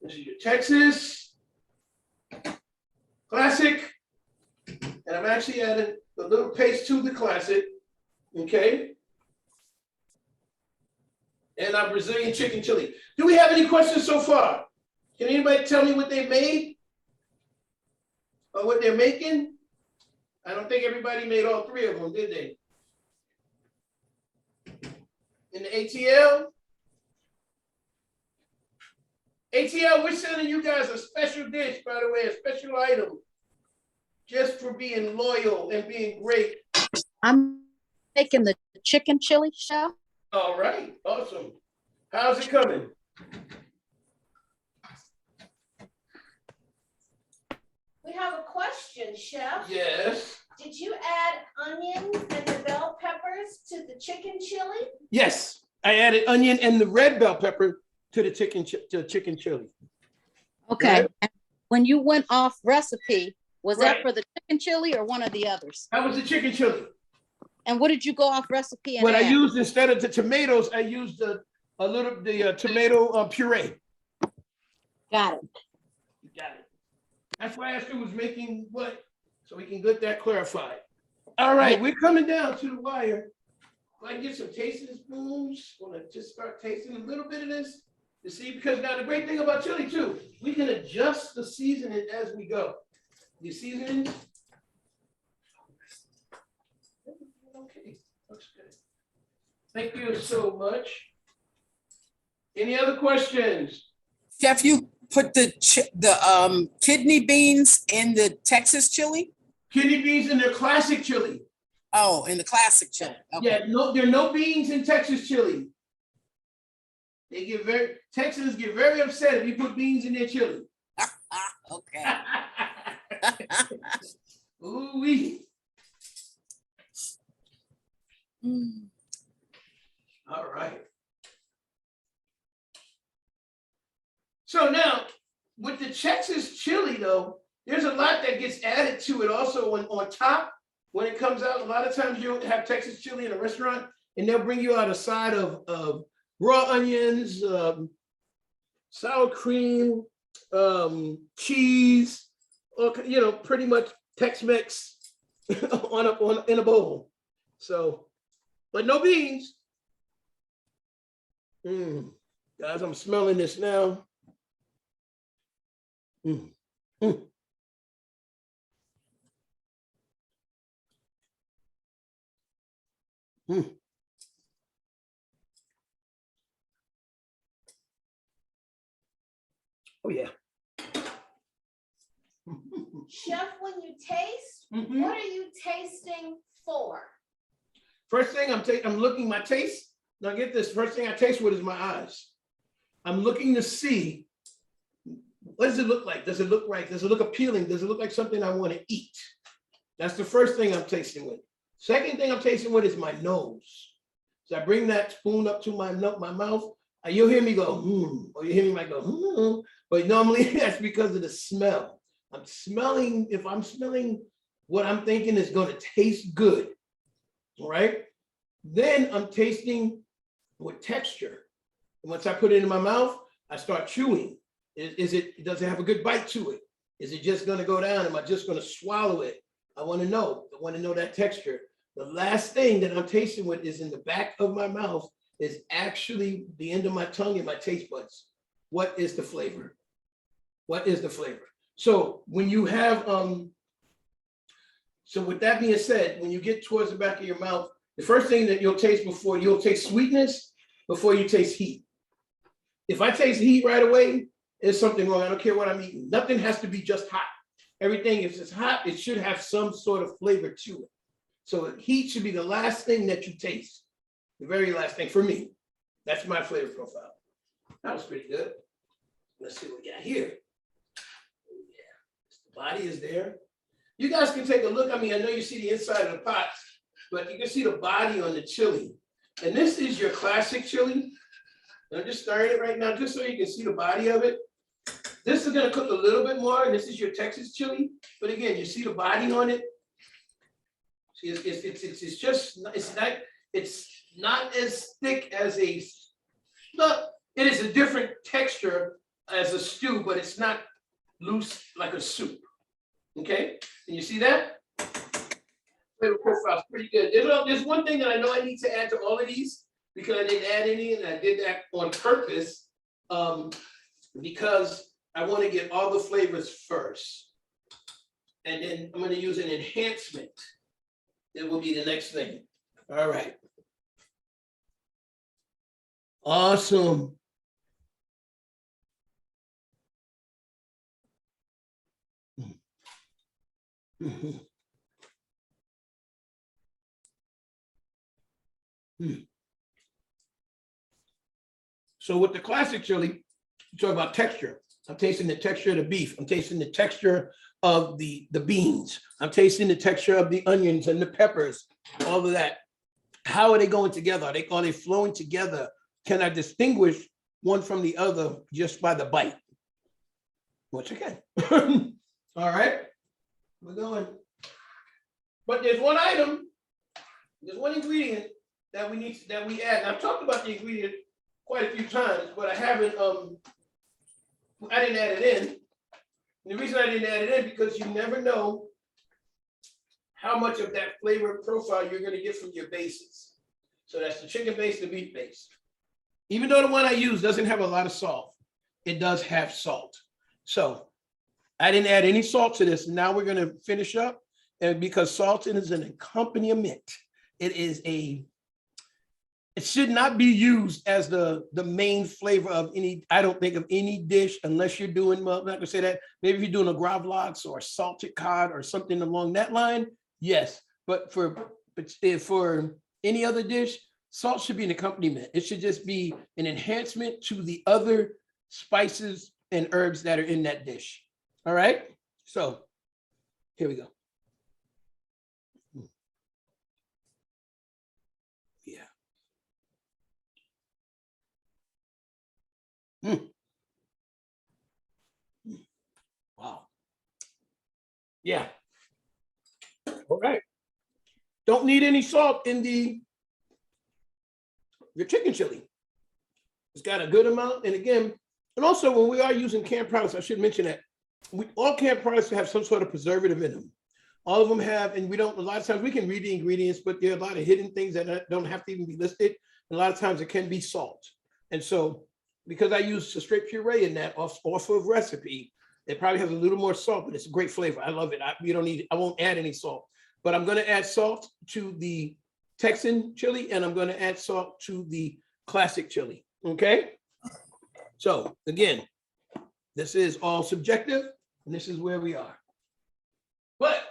This is your Texas Classic. And I'm actually adding a little paste to the Classic, okay? And our Brazilian chicken chili. Do we have any questions so far? Can anybody tell me what they made? Or what they're making? I don't think everybody made all three of them, did they? In the ATL? ATL, we're sending you guys a special dish, by the way, a special item. Just for being loyal and being great. I'm making the chicken chili, chef. All right, awesome. How's it coming? We have a question, Chef. Yes. Did you add onions and the bell peppers to the chicken chili? Yes, I added onion and the red bell pepper to the chicken chili. Okay. Right. And when you went off recipe, was that Right. for the chicken chili or one of the others? That was the chicken chili. And what did you go off recipe and What I add? used instead of the tomatoes, I used a little tomato puree. Got it. You got it. That's why I asked who was making what, so we can get that clarified. All right, we're coming down to the wire. If I can get some tasting spoons, want to just start tasting a little bit of this to see, because now the great thing about chili too, we can adjust the seasoning as we go. The seasoning. Okay, looks good. Thank you so much. Any other questions? Chef, you put the kidney beans in the Texas chili? Kidney beans in their classic chili. Oh, in the classic chili. Okay. Yeah, no, there are no beans in Texas chili. Texans get very upset if you put beans in their chili. Okay. Ooh-wee. All right. So now, with the Texas chili though, there's a lot that gets added to it also on top. When it comes out, a lot of times you'll have Texas chili in a restaurant and they'll bring you out a side of raw onions, sour cream, cheese, or, pretty much Tex-Mex in a bowl. So, but no beans. Guys, I'm smelling this now. Oh yeah. Chef, when you taste, what are you tasting for? First thing I'm looking my taste. Now get this, first thing I taste with is my eyes. I'm looking to see, what does it look like? Does it look right? Does it look appealing? Does it look like something I want to eat? That's the first thing I'm tasting with. Second thing I'm tasting with is my nose. So I bring that spoon up to my mouth, and you'll hear me go, or you hear me might go, but normally that's because of the smell. I'm smelling, if I'm smelling what I'm thinking is going to taste good, all right? Then I'm tasting with texture. And once I put it in my mouth, I start chewing. Does it have a good bite to it? Is it just going to go down? Am I just going to swallow it? I want to know that texture. The last thing that I'm tasting with is in the back of my mouth, is actually the end of my tongue and my taste buds. What is the flavor? What is the flavor? So when you have, so with that being said, when you get towards the back of your mouth, the first thing that you'll taste you'll taste sweetness before you taste heat. If I taste heat right away, there's something wrong. I don't care what I'm eating. Nothing has to be just hot. Everything, if it's hot, it should have some sort of flavor to it. So heat should be the last thing that you taste. The very last thing for me. That's my flavor profile. That was pretty good. Let's see what we got here. Yeah, the body is there. You guys can take a look. I know you see the inside of the pot, but you can see the body on the chili. And this is your classic chili. And I'm just stirring it right now, just so you can see the body of it. This is gonna cook a little bit more, and this is your Texas chili. But again, you see the body on it. See, it's not as thick as it is a different texture as a stew, but it's not loose like a soup. Okay, and you see that? Flavor profile is pretty good. There's one thing that I know I need to add to all of these, because I didn't add any, and I did that on purpose, because I want to get all the flavors first. And then I'm going to use an enhancement. That will be the next thing. All right. Awesome. Mhm. So with the classic chili, you talk about texture. I'm tasting the texture of the beef. I'm tasting the texture of the beans. I'm tasting the texture of the onions and the peppers, all of that. How are they going together? Are they flowing together? Can I distinguish one from the other just by the bite? Once again. All right, we're going. But there's one item, there's one ingredient that we add. And I've talked about the ingredient quite a few times, but I didn't add it in. And the reason I didn't add it in because you never know how much of that flavor profile you're going to get from your bases. So that's the chicken base, the beef base. Even though the one I use doesn't have a lot of salt, it does have salt. So I didn't add any salt to this. Now we're going to finish up. And because salt is an accompaniment, it should not be used as the main flavor of any, I don't think of any dish unless you're doing, well, I'm not gonna say that, maybe if you're doing a gravlax or a salted cod or something along that line, yes. But for any other dish, salt should be an accompaniment. It should just be an enhancement to the other spices and herbs that are in that dish. All right, so here we go. Yeah. Wow. Yeah. All right. Don't need any salt in your chicken chili. It's got a good amount. And again, and also when we are using canned products, I should mention that all canned products have some sort of preservative in them. All of them have, and a lot of times we can read the ingredients, but there are a lot of hidden things that don't have to even be listed. And a lot of times it can be salt. And so because I use a straight puree in that off of recipe, it probably has a little more salt, but it's a great flavor. I love it. I won't add any salt, but I'm going to add salt to the Texan chili and I'm going to add salt to the classic chili. Okay. So again, this is all subjective and this is where we are. But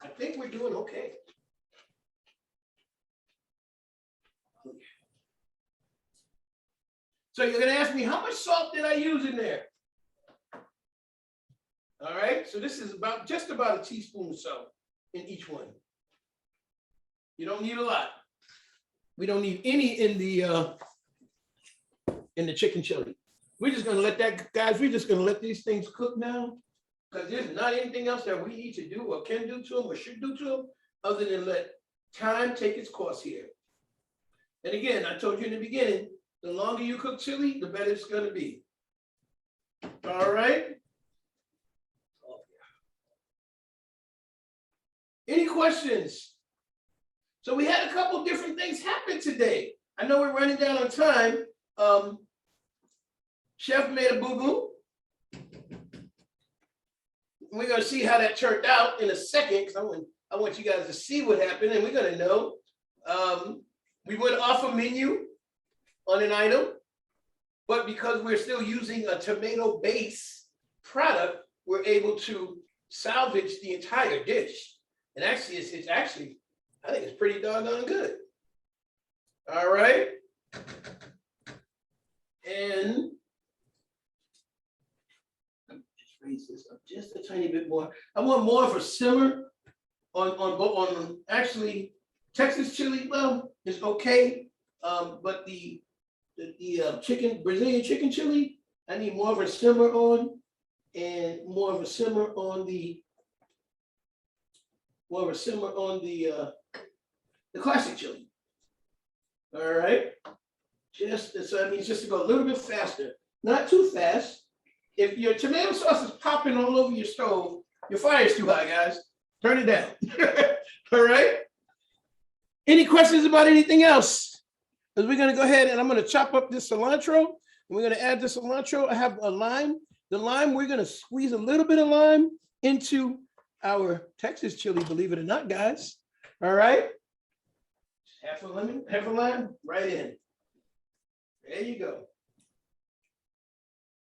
I think we're doing okay. So you're going to ask me, how much salt did I use in there? All right, so this is just about a teaspoon or so in each one. You don't need a lot. We don't need any in the chicken chili. We're just going to let that, guys, we're just going to let these things cook now because there's not anything else that we need to do or can do to them or should do to them other than let time take its course here. And again, I told you in the beginning, the longer you cook chili, the better it's going to be. All right. Any questions? So we had a couple different things happen today. I know we're running down on time. Chef made a boo-boo. We're going to see how that turned out in a second because I want you guys to see what happened and we're going to know. We went off a menu on an item, but because we're still using a tomato base product, we're able to salvage the entire dish. And actually, it's actually, I think it's pretty doggone good. All right. And just raise this up just a tiny bit more. I want more of a simmer on actually Texas chili. Well, it's okay. But the Brazilian chicken chili, I need more of a simmer on and more of a simmer on the classic chili. All right. So that means just to go a little bit faster, not too fast. If your tomato sauce is popping all over your stove, your fire is too high, guys. Turn it down. All right. Any questions about anything else? Because we're going to go ahead and I'm going to chop up this cilantro and we're going to add the cilantro. I have a lime The lime, we're gonna squeeze a little bit of lime into our Texas chili, believe it or not, guys. All right. Half a lemon, half a lime, right in. There you go.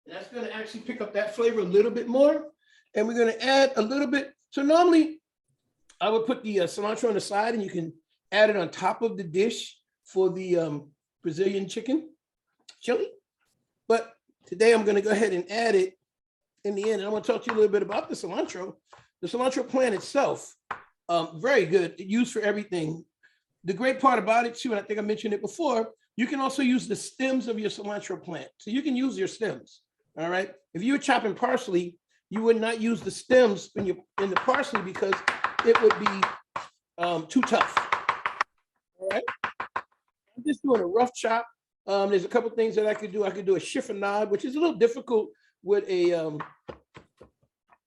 And that's gonna actually pick up that flavor a little bit more. And we're gonna add a little bit. So normally I would put the cilantro on the side and you can add it on top of the dish for the Brazilian chicken chili. But today I'm gonna go ahead and add it in the end. And I'm gonna talk to you a little bit about the cilantro. The cilantro plant itself, very good, used for everything. The great part about it too, and I think I mentioned it before, you can also use the stems of your cilantro plant. So you can use your stems, all right? If you were chopping parsley, you would not use the stems in the parsley because it would be too tough, all right? I'm just doing a rough chop. There's a couple things that I could do. I could do a chiffonade, which is a little difficult with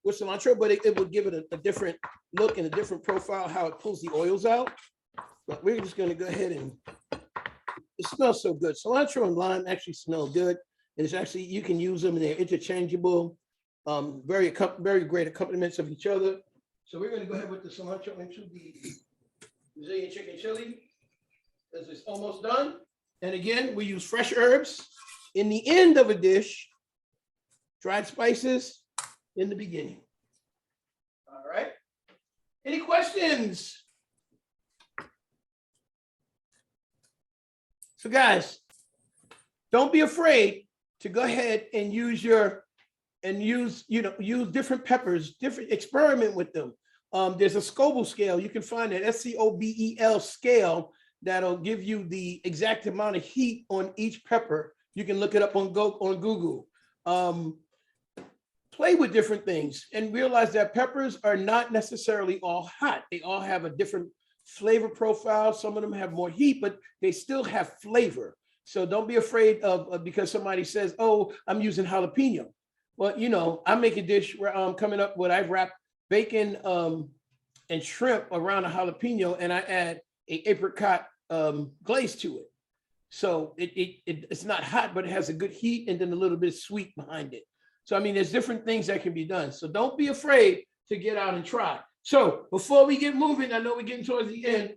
cilantro, but it would give it a different look and a different profile, how it pulls the oils out. But we're just gonna go ahead and, it smells so good. Cilantro and lime actually smell good. And it's actually, you can use them and they're interchangeable. Very great accompaniments of each other. So we're gonna go ahead with the cilantro into the Brazilian chicken chili, as it's almost done. And again, we use fresh herbs in the end of a dish, dried spices in the beginning. All right. Any questions? So guys, don't be afraid to go ahead and use different peppers, experiment with them. There's a Scoville scale. You can find an SCOBEL scale that'll give you the exact amount of heat on each pepper. You can look it up on Google. Play with different things and realize that peppers are not necessarily all hot. They all have a different flavor profile. Some of them have more heat, but they still have flavor. So don't be afraid of because somebody says, oh, I'm using jalapeno. Well, I make a dish where I'm coming up with, I've wrapped bacon and shrimp around a jalapeno and I add a apricot glaze to it. So it's not hot, but it has a good heat and then a little bit of sweet behind it. So, I mean, there's different things that can be done. So don't be afraid to get out and try. So before we get moving, I know we're getting towards the end.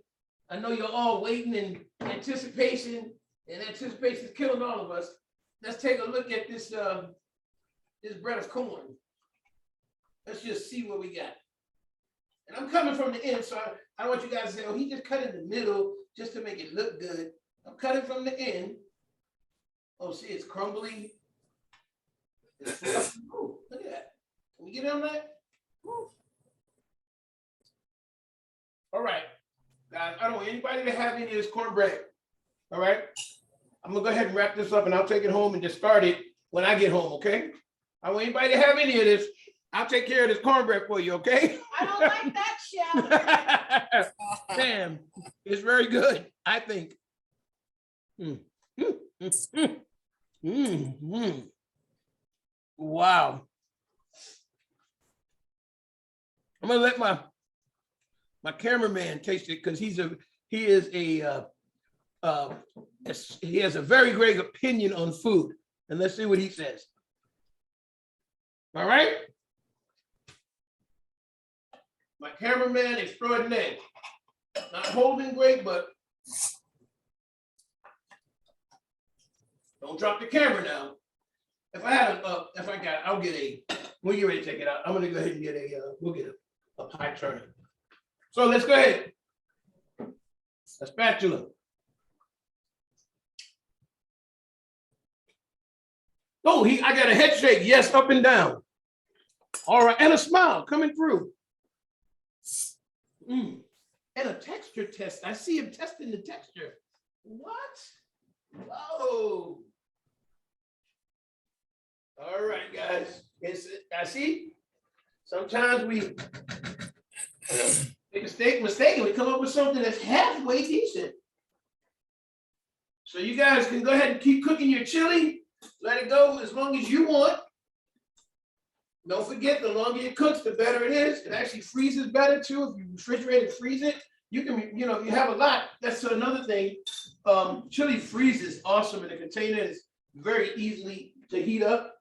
I know you're all waiting in anticipation, and anticipation is killing all of us. Let's take a look at this bread of corn. Let's just see what we got. And I'm coming from the end, so I don't want you guys to say, oh, he just cut in the middle just to make it look good. I'm cutting from the end. Oh, see, it's crumbly. Oh, look at that. Can we get on that? Woo. All right, guys, I don't want anybody to have any of this cornbread. All right, I'm gonna go ahead and wrap this up and I'll take it home and just start it when I get home, okay? I don't want anybody to have any of this. I'll take care of this cornbread for you, okay? I don't like that, chef. Damn, it's very good, I think. Wow. I'm gonna let my cameraman taste it because he has a very great opinion on food. And let's see what he says. All right. My cameraman extraordinaire. Not holding great, but don't drop the camera now. If I had I'll get we'll get ready to take it out. I'm gonna go ahead and get we'll get a pie turner. So let's go ahead. A spatula. Oh, I got a head shake. Yes, up and down. All right, and a smile coming through. And a texture test. I see him testing the texture. What? Whoa. All right, guys. I see. Sometimes we make a mistake and we come up with something that's halfway decent. So you guys can go ahead and keep cooking your chili. Let it go as long as you want. Don't forget, the longer it cooks, the better it is. It actually freezes better too. If you refrigerate and freeze it, you can, if you have a lot, that's another thing. Chili freezes awesome in a container. It's very easily to heat up.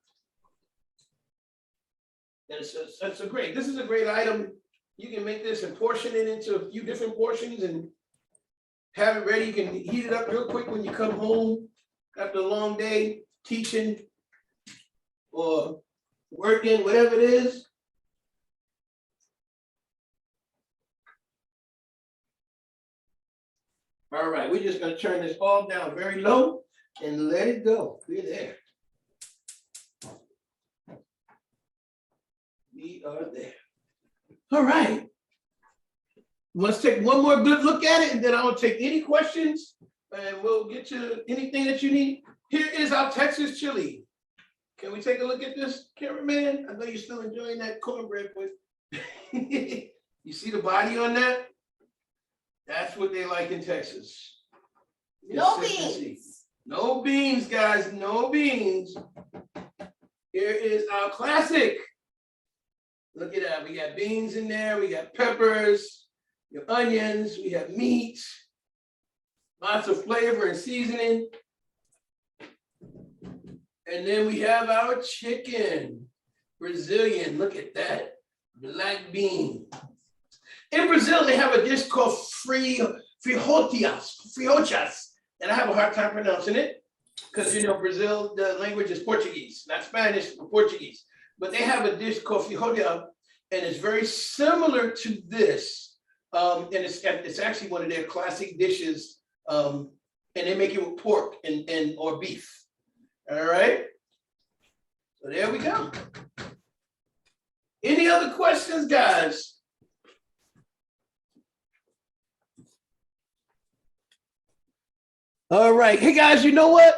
And so that's a great, this is a great item. You can make this and portion it into a few different portions and have it ready. You can heat it up real quick when you come home after a long day teaching or working, whatever it is. All right, we're just gonna turn this all down very low and let it go. We're there. We are there. All right. Let's take one more good look at it and then I'll take any questions and we'll get you anything that you need. Here is our Texas chili. Can we take a look at this, cameraman? I know you're still enjoying that cornbread, but you see the body on that? That's what they like in Texas. No Consistency. beans. No beans, guys, no beans. Here is our classic. Look at that, we got beans in there, we got peppers, we have onions, we have meat, lots of flavor and seasoning. And then we have our chicken, Brazilian, look at that, black bean. In Brazil, they have a dish called frijotas, and I have a hard time pronouncing it because, you know, Brazil, the language is Portuguese, not Spanish, but Portuguese. But they have a dish called frijolada, and it's very similar to this. And it's actually one of their classic dishes, and they make it with pork and or beef. All right, so there we go. Any other questions, guys? All right, hey guys, you know what?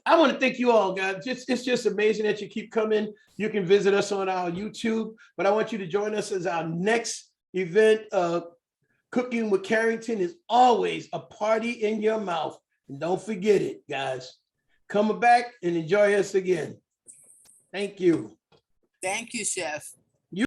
I want to thank you all, guys. It's just amazing that you keep coming. You can visit us on our YouTube, but I want you to join us as our next event. Cooking with Carrington is always a party in your mouth. And don't forget it, guys. Come back and enjoy us again. Thank you. Thank you, Chef.